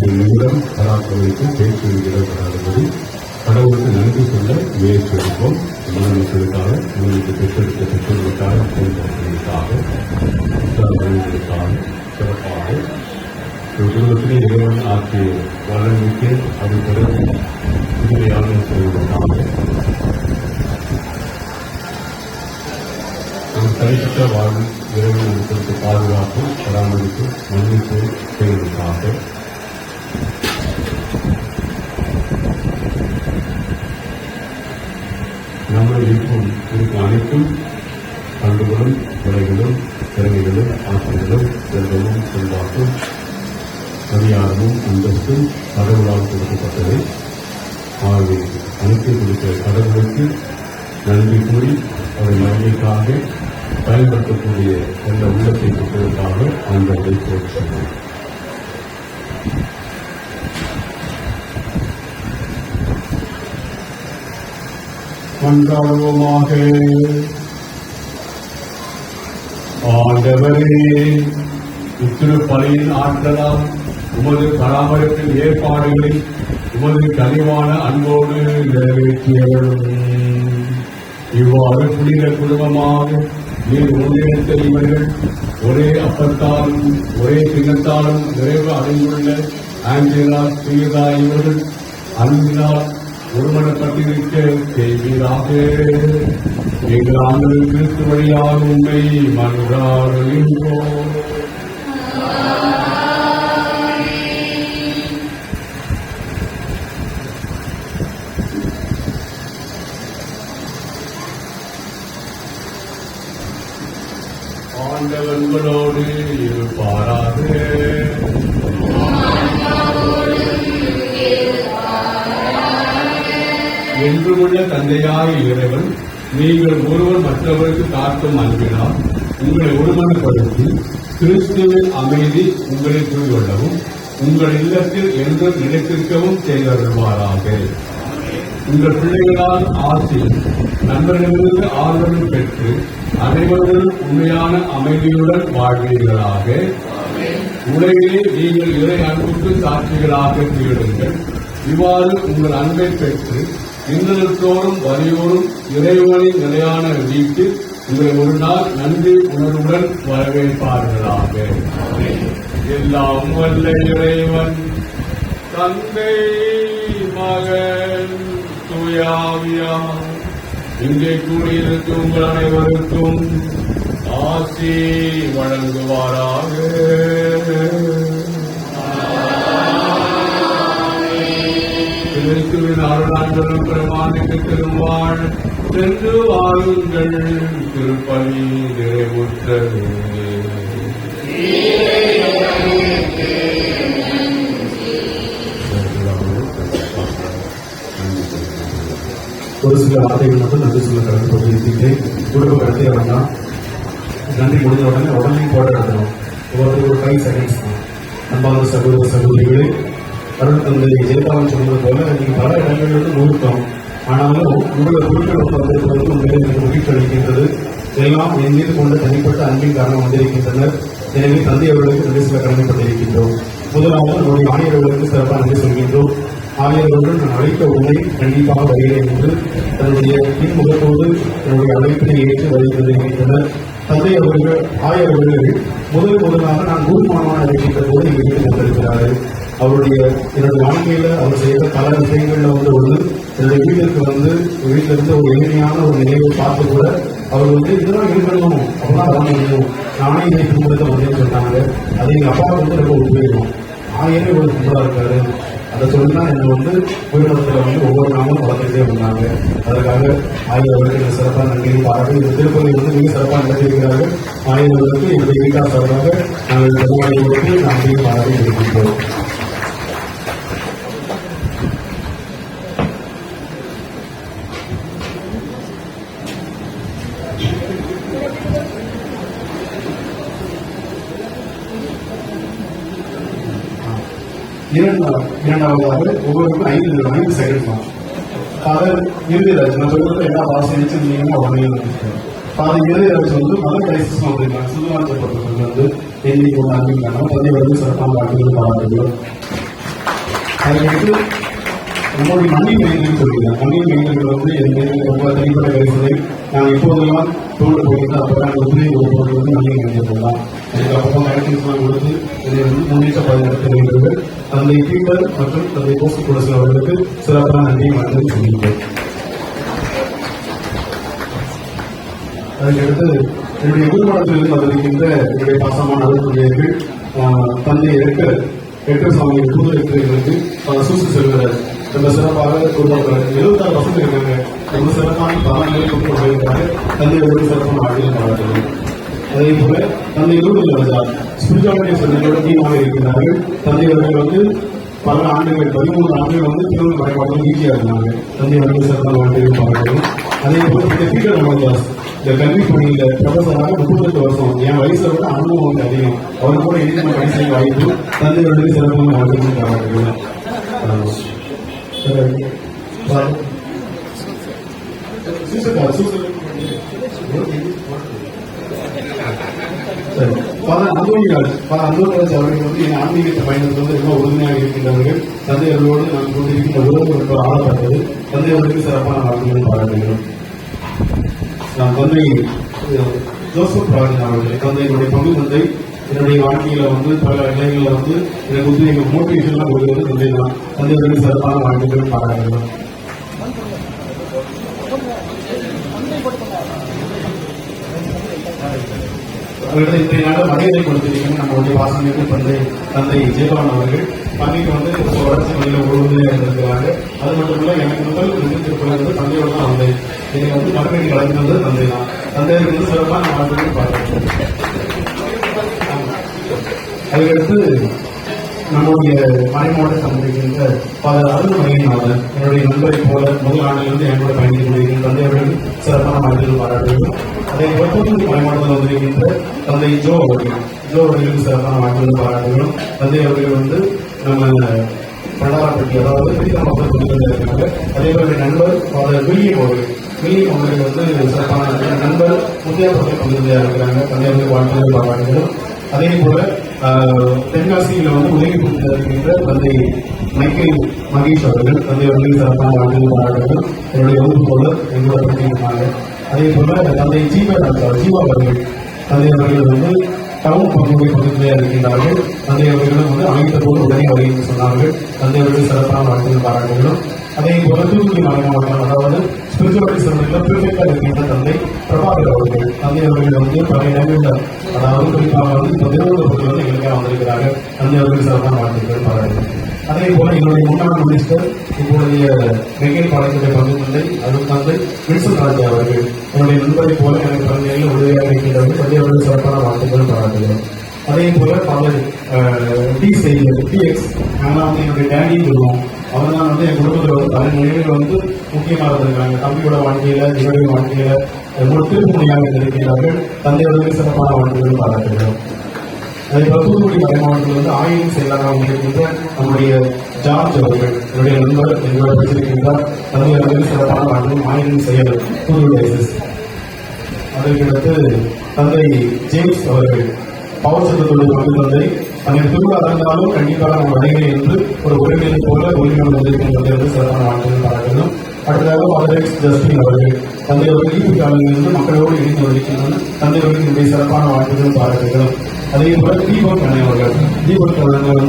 இந்த நிமிடம் பராக்கிரமித்து பேச்சு இடப்படாதபடி கடவுளுக்கு நன்றி சொல்ல முயற்சி எடுப்போம். மாணவர்களுக்காக, உங்களுக்கு பெற்றெடுத்த பெற்றோர்களுக்காக, பெற்றோர்களுக்காக, சிறப்பாக குடும்பத்திலே இறைவன் ஆற்றிய வளர்ச்சிக்கு அது பிறகு உண்மையான சொல்வதற்காக ஒரு தனிப்பட்ட வாழ்வு இறைவன் உங்களுக்கு பாதுகாப்பு, பராமரிப்பு, மன்னிப்பு செய்வதற்காக நம்ம இருக்கும் அனைத்தும் பண்புகளும், முறைகளும், திறமைகளும், ஆற்றல்களும், செல்வமும், செல்வாக்கும், அதிகாரமும், அந்தஸ்தும் கடவுளால் கொடுக்கப்பட்டவை. ஆகவே அனைத்து கொடுத்த கடவுளுக்கு நன்றி கூறி அவரை நன்மைக்காக பயன்படுத்தக்கூடிய எந்த உள்ளத்தை கொடுப்பதற்காக ஆண்டவரை போற்றுகிறோம். மன்றாடுவோமாக. ஆண்டவரே, திருப்பலியின் ஆற்றலால் உமது பராமரிப்பின் ஏற்பாடுகளை உமது கனிவான அன்போடு நிறைவேற்றியவரும் இவ்வாறு புனித குடும்பமாக நீர் முன்னெடுத்த இவர்கள் ஒரே அப்பத்தாலும் ஒரே சின்னத்தாலும் நிறைவு அடைந்துள்ள ஆஞ்சலா சீதா இவர்கள் அன்பினால் ஒருமனப்பட்டிருக்க செய்வீராக. எங்கள் ஆண்டவர் கிறிஸ்து வழியாக உண்மை மன்றாடுகின்றோம். ஆண்டவர்களோடு இருப்பாராக. என்றுமுள்ள தந்தையாய இறைவன், நீங்கள் ஒருவர் மற்றவருக்கு காட்டும் அன்பினால் உங்களை ஒருமனப்படுத்தி கிறிஸ்துவின் அமைதி உங்களை புரிகொள்ளவும் உங்கள் இல்லத்தில் என்றும் நிலைத்திருக்கவும் செய்தருள்வாராக. உங்கள் பிள்ளைகளால் ஆசையும் நண்பர்களிலிருந்து ஆதரவு பெற்று அனைவரும் உண்மையான அமைதியுடன் வாழ்வீர்களாக. உலகிலே நீங்கள் இறை அன்புக்கு சாட்சிகளாக திகழுங்கள். இவ்வாறு உங்கள் அன்பை பெற்று இன்றத்தோறும் வலியோரும் இறைவனின் நிலையான வீட்டில் உங்களை ஒரு நாள் நன்றி உணர்வுடன் வரவேற்பார்களாக. எல்லாம் வல்ல இறைவன் தந்தை, மகன், தூயாவியார் இங்கே கூடியிருக்கும் உங்கள் அனைவருக்கும் ஆசி வழங்குவாராக. கிறிஸ்துவின் அருளாண்டலும் பிரமாணிக்கு திருவாழ் சென்று வாருங்கள். திருப்பலி நிறைவுற்றது. ஒரு சில வார்த்தைகள் மட்டும் நன்றி சொல்ல கடந்து கொண்டிருக்கின்றேன். குடும்ப கடத்திய வேண்டாம். நன்றி முடிஞ்ச உடனே போட எடுக்கணும். ஒவ்வொருத்தரும் ஒரு 5 செகண்ட்ஸ் தான். அன்பான சகோதர சகோதரிகளே, அருள் தந்தை ஜெயபாலன் சொன்னது போல நீங்க பல இடங்களிலிருந்து நூறுத்தோம். ஆனாலும் உங்களோட பொருட்கள் வந்திருப்பது உண்மையிலே எனக்கு மகிழ்ச்சி அளிக்கின்றது. எல்லாம் என் மீது கொண்ட தனிப்பட்ட அன்பின் காரணம் வந்திருக்கின்றனர். எனவே தந்தை அவர்களுக்கு நன்றி சொல்ல கடமைப்பட்டிருக்கின்றோம். முதலாவது நம்முடைய ஆணையர்களுக்கு சிறப்பாக நன்றி சொல்கின்றோம். ஆணையர்கள் நான் அழைத்த உண்மை கண்டிப்பாக வருகிறேன் என்று தன்னுடைய பின்முகத்தோடு என்னுடைய அழைப்பினை ஏற்று வருகின்றனர். தந்தை அவர்கள் ஆயர்கள் முதலாக நான் குருமானவன் அழைக்கின்ற போது இங்கு வீட்டுக்கு வந்திருக்கிறார்கள். அவருடைய என்னுடைய வாழ்க்கையில அவர் செய்த பல விஷயங்கள்ல ஒன்று என்னுடைய வீட்டிற்கு இருந்து ஒரு எளிமையான ஒரு நிலையை பார்த்து கூட அவர் இதெல்லாம் இருக்கணும், அப்பதான் வர முடியும், நானே இதை குடும்பத்தை வந்தேன்னு சொன்னாங்க. அது எங்க அப்பா ரொம்ப உபயோகம். ஆயிரமே ஒரு கும்பலா இருக்காரு. அதை சொல்லிதான் என்னை குடும்பத்துல ஒவ்வொரு நாளும் வளர்த்துட்டே வந்தாங்க. அதற்காக ஆயிரவர்களுக்கு சிறப்பாக நன்றியை பாராட்டி இந்த திருப்பதி மிக சிறப்பாக நடத்தியிருக்கிறார்கள். ஆயிரவர்களுக்கு என்னுடைய வீட்டார் சார்பாக நாங்கள் பெருமாளை கொடுத்து நன்றியை பாராட்டி இருக்கின்றோம். இரண்டாவதாக ஒவ்வொருக்கும் 5 செகண்ட் தான். ஃபாதர் இறுதிராஜ் நான் சொல்றது எல்லா வாசிச்சிருந்தீங்கன்னா உடனே ஃபாதர் இறுதிராஜ் மத கிரைசிஸ் வந்திருக்காங்க. சுதுவாஞ்சப்பட்டவர்கள் எண்ணிக்கை அன்பின் தந்தை சிறப்பான வாழ்க்கைகள் பாராட்டுகிறோம். அதுக்கு நம்மளுடைய மண்ணி மையங்கள் சொல்லியிருக்காங்க. மண்ணி மையங்கள் வந்து எந்த ரொம்ப தனிப்பட்ட கருத்துதை நாங்கள் எப்போதெல்லாம் தோண்டு போகிறது அப்போ நாங்கள் உதவி கொடுப்பது வந்து மண்ணி மையங்கள் தான். எனக்கு அப்பப்போ கலெக்ஷன்ஸ்லாம் கொடுத்து இதை வந்து முன்னேற்ற பாதுகாத்து வருகிறது. தந்தை பீட்டர் மற்றும் தந்தை போஸ்ட் குலசன் அவர்களுக்கு சிறப்பான நன்றியை வழங்கி சொல்லியிருக்கேன். அதுக்கடுத்து என்னுடைய எதிர்பார்ப்பிலிருந்து வந்திருக்கின்ற என்னுடைய பாசமான அலுவலர்கள் தந்தை எட்டு சுவாமி புது எட்டுகளுக்கு சூசு செல்வதர் ரொம்ப சிறப்பாக உருவாக்குறாரு. 76 வசதி இருக்காங்க. ரொம்ப சிறப்பான பாடங்களை கொண்டு வருகிறாங்க. தந்தை ஒரு சிறப்பான ஆட்கள் பாடல்கள். அதே போல தந்தை நூறுகள் ஸ்பிரிச்சுவாலிட்டி சென்டரோட டீமாக இருக்கிறார்கள். தந்தை அவர்கள் வந்து பல ஆண்டுகள் 13 ஆண்டுகள் வந்து திருமண வரைபாட்டில் ஈஸியாக இருந்தாங்க. தந்தை அவர்கள் சிறப்பான ஆண்டுகள் பாடல்கள். அதே போல பீட்டர் ராமதாஸ் இந்த கல்வி பணியில ப்ரொஃபஸராக 38 வருஷம். என் வயசை விட அனுபவம் வந்து அதிகம். அவர் கூட இணைந்து பணி செய்ய வாய்ப்பு தந்தை அவர்களுக்கு சிறப்பான வாழ்க்கைகள் பாராட்டுகள். அந்தோனிராஜ் அவர்கள் வந்து என் ஆன்மீகத்தை பயணத்தில் வந்து ரொம்ப உறுதுணையாக இருக்கின்றவர்கள். தந்தை அவர்களோடு நான் கொண்டிருக்கின்ற உறவு ரொம்ப ஆளப்பட்டது. தந்தை அவர்களுக்கு சிறப்பான வாழ்க்கைகள் பாராட்டுகிறோம். தந்தை ஜோசப் ராஜன் அவர்கள் தந்தையினுடைய பங்கு தந்தை என்னுடைய வாழ்க்கையில வந்து பல நிலைகளில் வந்து எனக்கு வந்து எங்கள் மோட்டிவேஷன்லாம் கொடுக்கிறது தந்தை தான். தந்தைகளுக்கு சிறப்பான வாழ்க்கைகள் பாராட்டுகிறோம். அவர்களை இன்றைய நாள் மரியாதை கொடுத்திருக்கீங்க நம்மளுடைய வாசனைக்கு தந்தை ஜெயபாலன் அவர்கள் பள்ளிக்கு வந்து வளர்ச்சி பள்ளியில் உறுதியாக இருந்திருக்கிறாங்க. அது மட்டும் இல்ல எனக்கு முதல் திருப்பதி தந்தையோடு தான் வந்தேன். இதை வந்து மறுபடி கலந்தது தந்தை தான். தந்தையருக்கு வந்து சிறப்பான வாழ்க்கைகள் பார்க்கிறோம். அதுக்கடுத்து நம்முடைய மறைமாவட்ட சந்திக்கின்ற பல அருள்மணியநாதன் என்னுடைய நண்பரை போல முதல் ஆண்டிலிருந்து என்னோட பயணித்துக் கொண்டிருக்கின்ற தந்தையவர்கள் சிறப்பான வாழ்க்கைகள் பாராட்டுகிறோம். அதே போல தூத்துக்குடி மறைமாவட்டத்தில் வந்திருக்கின்ற தந்தை ஜோ அவர்களுக்கு சிறப்பான வாழ்க்கைகள் பாராட்டுகிறோம். தந்தை அவர்கள் வந்து நம்ம பண்டாரப்பட்டி அதாவது பிரித்தமாக இருக்காங்க. அதே போல நண்பர் ஃபாதர் வில்லியம் அவர்கள் வந்து சிறப்பான நண்பர் முத்தியாபுரத்தில் பங்குதியாக இருக்கிறாங்க. தந்தை அவர்கள் வாழ்க்கைகள் பாராட்டுகிறோம். அதே போல தென்காசியில் வந்து உதவி கொடுத்து இருக்கின்ற தந்தை மைக்கேல் மகேஷ் அவர்கள் தந்தை அவர்கள் சிறப்பான வாழ்க்கைகள் பாராட்டுகிறோம். என்னுடைய வகுப்பு போல எங்களோட பண்ணியிருக்காங்க. அதே போல தந்தை ஜீவா அவர்கள் தந்தை அவர்கள் வந்து டவுன் பங்குடைய பகுதியாக இருக்கின்றார்கள். தந்தை அவர்களும் வந்து அமைத்த போது உடனே வருகை சொன்னார்கள். தந்தை அவர்கள் சிறப்பான வாழ்க்கைகள் பாராட்டுகிறோம். அதே போல தூத்துக்குடி மாவட்டம் அதாவது ஸ்பிரிச்சுவாலிட்டி சென்டரில் பிரிஃபெக்டா இருக்கின்ற தந்தை பிரபாகர் அவர்கள் தந்தை அவர்கள் வந்து பல இடங்களில் அதாவது குறிப்பாக வந்து இப்போ திருவள்ளூர் வந்து எங்களுக்காக வந்திருக்கிறார்கள். தந்தை அவர்கள் சிறப்பான வாழ்க்கைகள் பாராட்டுகிறோம். அதே போல என்னுடைய முன்னாள் மினிஸ்டர் இப்போதைய மெகேல் பாளையத்துடைய பங்கு தந்தை அருள் தந்தை வில்சன் ராஜா அவர்கள் என்னுடைய நண்பரை போல எனக்கு பகுதிகளில் உதவியாக இருக்கின்றவர்கள் தந்தை அவர்கள் சிறப்பான வாழ்க்கைகள் பாராட்டுகிறோம். அதே போல பல டிஎக்ஸ் நாங்கள் வந்து என்னுடைய டேடின்னு சொல்லுவோம். அவர் தான் வந்து என் குடும்பத்தில் வந்து பல நிலையில் வந்து முக்கியமாக இருந்திருக்காங்க. தம்பியோட வாழ்க்கையில இவருடைய வாழ்க்கையில திருப்பணியாக இருக்கின்றார்கள். தந்தையோட சிறப்பான வாழ்க்கைகள் பாராட்டுகிறோம். அதே போல தூத்துக்குடி மாவட்டத்தில் வந்து ஆய்வு செயலாளராக இருக்கின்ற நம்முடைய ஜார்ஜ் அவர்கள் என்னுடைய நண்பர் எங்களோட படிச்சிருக்கின்றார். தந்தை அவர்கள் சிறப்பான வாழ்க்கையும் ஆய்வு செயல் தூத்துக்குடி. அதற்கடுத்து தந்தை ஜேம்ஸ் அவர்கள் பவர் சட்டத்துடைய பங்கு தந்தை தன்னுடைய திருவிழா இருந்தாலும் கண்டிப்பாக நம்ம அடைகிறேன் என்று ஒரு உரிமையை போல உரிமையோடு வந்திருக்கின்றது என்று சிறப்பான வாழ்க்கைகள் பாராட்டுகிறோம். அடுத்ததாக பாதர் ஜஸ்டின் அவர்கள் தந்தை அவர்கள் ஈர்ப்பு காலங்களிலிருந்து மக்களோடு இணைந்து வருகின்றனர். தந்தை அவர்களுக்கு என்னுடைய சிறப்பான வாழ்க்கைகள் பாராட்டுகிறோம். அதே போல தீபக் அண்ணன் அவர்கள்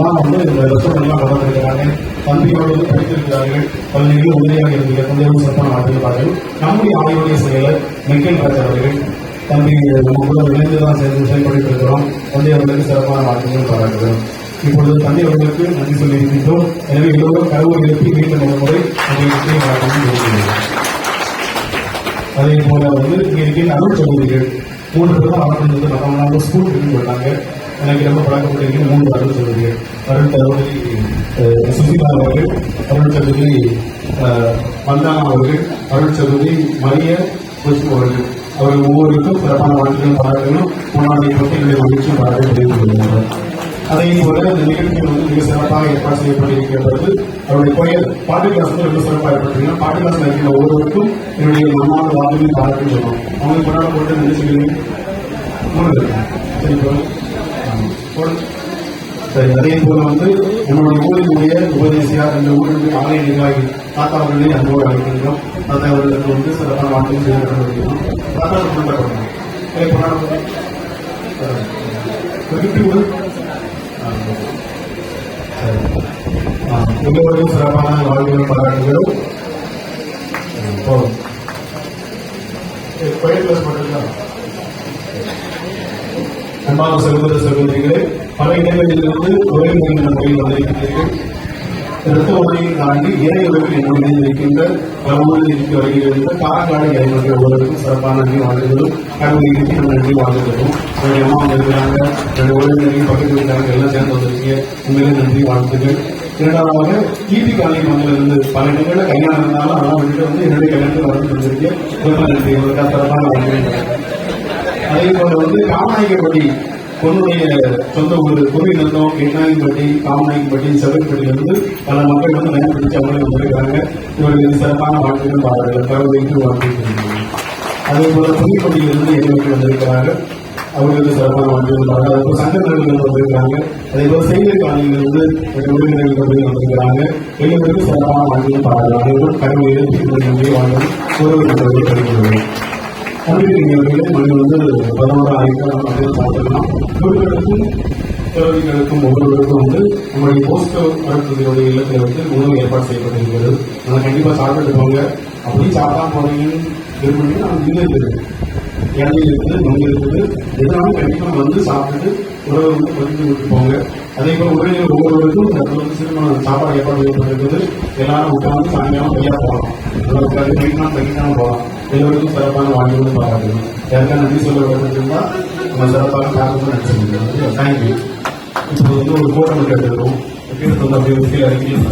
தான் வந்து இந்த ரெஸ்டாரண்ட்லாம் வளர்ந்திருக்கிறாங்க. தந்தையோடு வந்து படித்திருக்கிறார்கள். பள்ளிகள் உதவியாக இருக்கிற தந்தையோடு சிறப்பான வாழ்க்கைகள் பாராட்டுகிறோம். நம்முடைய ஆய்வுடைய செயலர் மெக்கேல் ராஜ் அவர்கள் தம்பி நம்ம கூட இணைந்துதான் சேர்ந்து செயல்பட்டு இருக்கிறோம். தந்தை அவர்களுக்கு சிறப்பான வாழ்க்கைகள் பாராட்டுகிறோம். இப்பொழுது தந்தை அவர்களுக்கு நன்றி சொல்லி இருக்கின்றோம். எனவே எல்லோரும் கருவை எழுப்பி மீண்டும் ஒரு முறை உங்களுக்கு இருக்கிறது. அதே போல வந்து இங்கே இருக்கின்ற அருள் சகோதரிகள் 3 பேரும் அவர்கள் மற்றவங்க ஸ்கூல் போட்டாங்க. எனக்கு ரொம்ப பழக்கப்பட்டிருக்கிற 3 அருள் சகோதரிகள் அருள் சகோதரி சுசிலா அவர்கள், அருள் சகோதரி மந்தானா அவர்கள், அருள் சகோதரி மரிய புஷ்பு அவர்கள். அவர்கள் ஒவ்வொருக்கும் சிறப்பான வாழ்க்கைகள் பாராட்டணும். முன்னாடி பற்றி என்னுடைய மகிழ்ச்சியும் பாராட்ட தெரிவித்துக் கொள்கிறார். அதே போல இந்த நிகழ்ச்சிகள் வந்து மிக சிறப்பாக ஏற்பாடு செய்யப்பட்டிருக்கிறது. அவருடைய கோயில் பாட்டு கிளாஸ் வந்து ரொம்ப சிறப்பாக ஏற்பட்டிருக்கீங்க. பாட்டு கிளாஸ் இருக்கிற ஒவ்வொருவருக்கும் என்னுடைய மனமான வாழ்க்கையும் பாராட்டு சொல்லணும். அவங்க கொண்டாட போட்டு நிகழ்ச்சிகள் 3 சரி சரி, அதே போல வந்து நம்மளுடைய ஊரினுடைய உபதேசியார் இந்த ஊரினுடைய ஆலய நிர்வாகி தாத்தா அவர்களே அன்போடு அழைக்கின்றோம். தாத்தா அவர்களுக்கு வந்து சிறப்பான வாழ்க்கையும் செய்து கொண்டிருக்கிறோம். தாத்தா கொண்டாடுறோம். எல்லோருக்கும் சிறப்பான வாழ்க்கையும் பாராட்டுகளும் போதும். அன்பான சகோதர சகோதரிகளே, பல இடங்களிலிருந்து ஒரே முறையில் வந்திருக்கிறீர்கள். இரத்த உணவை தாண்டி இறை உறவில் என்னுடன் இணைந்திருக்கின்ற பலமுறை இருக்க வருகின்ற காக்காடு இறைவனுடைய ஒவ்வொருவருக்கும் சிறப்பான நன்றி வாழ்ந்துகளும் கடவுளுக்கு நம்ம நன்றி வாழ்ந்துகளும் என்னுடைய அம்மா வந்திருக்கிறாங்க, என்னுடைய உறவினரையும் பக்கத்தில் இருக்கிறாங்க, எல்லாம் சேர்ந்து வந்திருக்கீங்க. உங்களுக்கு நன்றி வாழ்த்துகள். இரண்டாவதாக ஈபி காலை மகளிலிருந்து பல இடங்களில் கல்யாணம் இருந்தாலும் அதெல்லாம் வந்துட்டு வந்து என்னுடைய கல்யாணத்தில் வந்து வந்திருக்கேன். ரொம்ப நன்றி. உங்களுக்கு சிறப்பான வாழ்க்கை. அதே போல வந்து காமநாயகப்பட்டி பொண்ணுடைய சொந்த ஊர் குருவிநத்தம், எண்ணாயிப்பட்டி, காமநாயகப்பட்டி, செவல்பட்டியிலிருந்து பல மக்கள் வந்து நயம் பிடிச்சு அவங்களே வந்திருக்கிறாங்க. இவர்களுக்கு சிறப்பான வாழ்க்கைகள் பாருங்கள் பரவலைக்கு வாழ்க்கை. அதே போல புதுப்பட்டியிலிருந்து எங்களுக்கு வந்திருக்கிறார்கள். அவர்களுக்கு சிறப்பான வாழ்க்கைகள் பாருங்கள். அதே போல சங்கத்திலிருந்து வந்திருக்கிறாங்க. அதே போல செய்தி காலையிலிருந்து உறவினர்கள் வந்திருக்கிறாங்க. எங்களுக்கு சிறப்பான வாழ்க்கைகள் பாருங்கள். அதே போல கடவுளில் வாழ்க்கை ஒருவருக்கு படிக்கிறது. மனிதர்கள் மணி வந்து 11 பார்த்துக்கலாம். இவர்களுக்கும் துறவிகளுக்கும் ஒவ்வொருவருக்கும் வந்து நம்முடைய போஸ்டல் வரக்கூடிய இல்லத்தில் வந்து உணவு ஏற்பாடு செய்யப்பட்டிருக்கிறது. அதை கண்டிப்பாக சாப்பிட்டு போங்க. அப்படி சாப்பிடாம போறீங்கன்னு விரும்பி நம்ம இங்கே இருக்குது, இடையில இருக்குது, நொங்கு இருக்குது. எதனாலும் கண்டிப்பாக வந்து சாப்பிட்டு உறவை வந்து பகிர்ந்து விட்டு போங்க. அதே போல உறவினர் ஒவ்வொருவருக்கும் இந்த சிறுமணம் சாப்பாடு ஏற்பாடு செய்யப்பட்டிருக்கிறது. எல்லாரும் உட்கார்ந்து சாயங்காலம் கையா போகலாம். தனிக்காம போகலாம். எல்லோருக்கும் சிறப்பான வாழ்க்கையோடு பாராட்டுகள். யாருக்கா நன்றி சொல்ல விரும்பிருந்தா நம்ம சிறப்பாக பார்க்கணும்னு நினைச்சிருக்கோம். தேங்க்யூ. இப்போ வந்து ஒரு கூட்டம் கேட்டுருக்கோம். அப்படியே அறிக்கையில்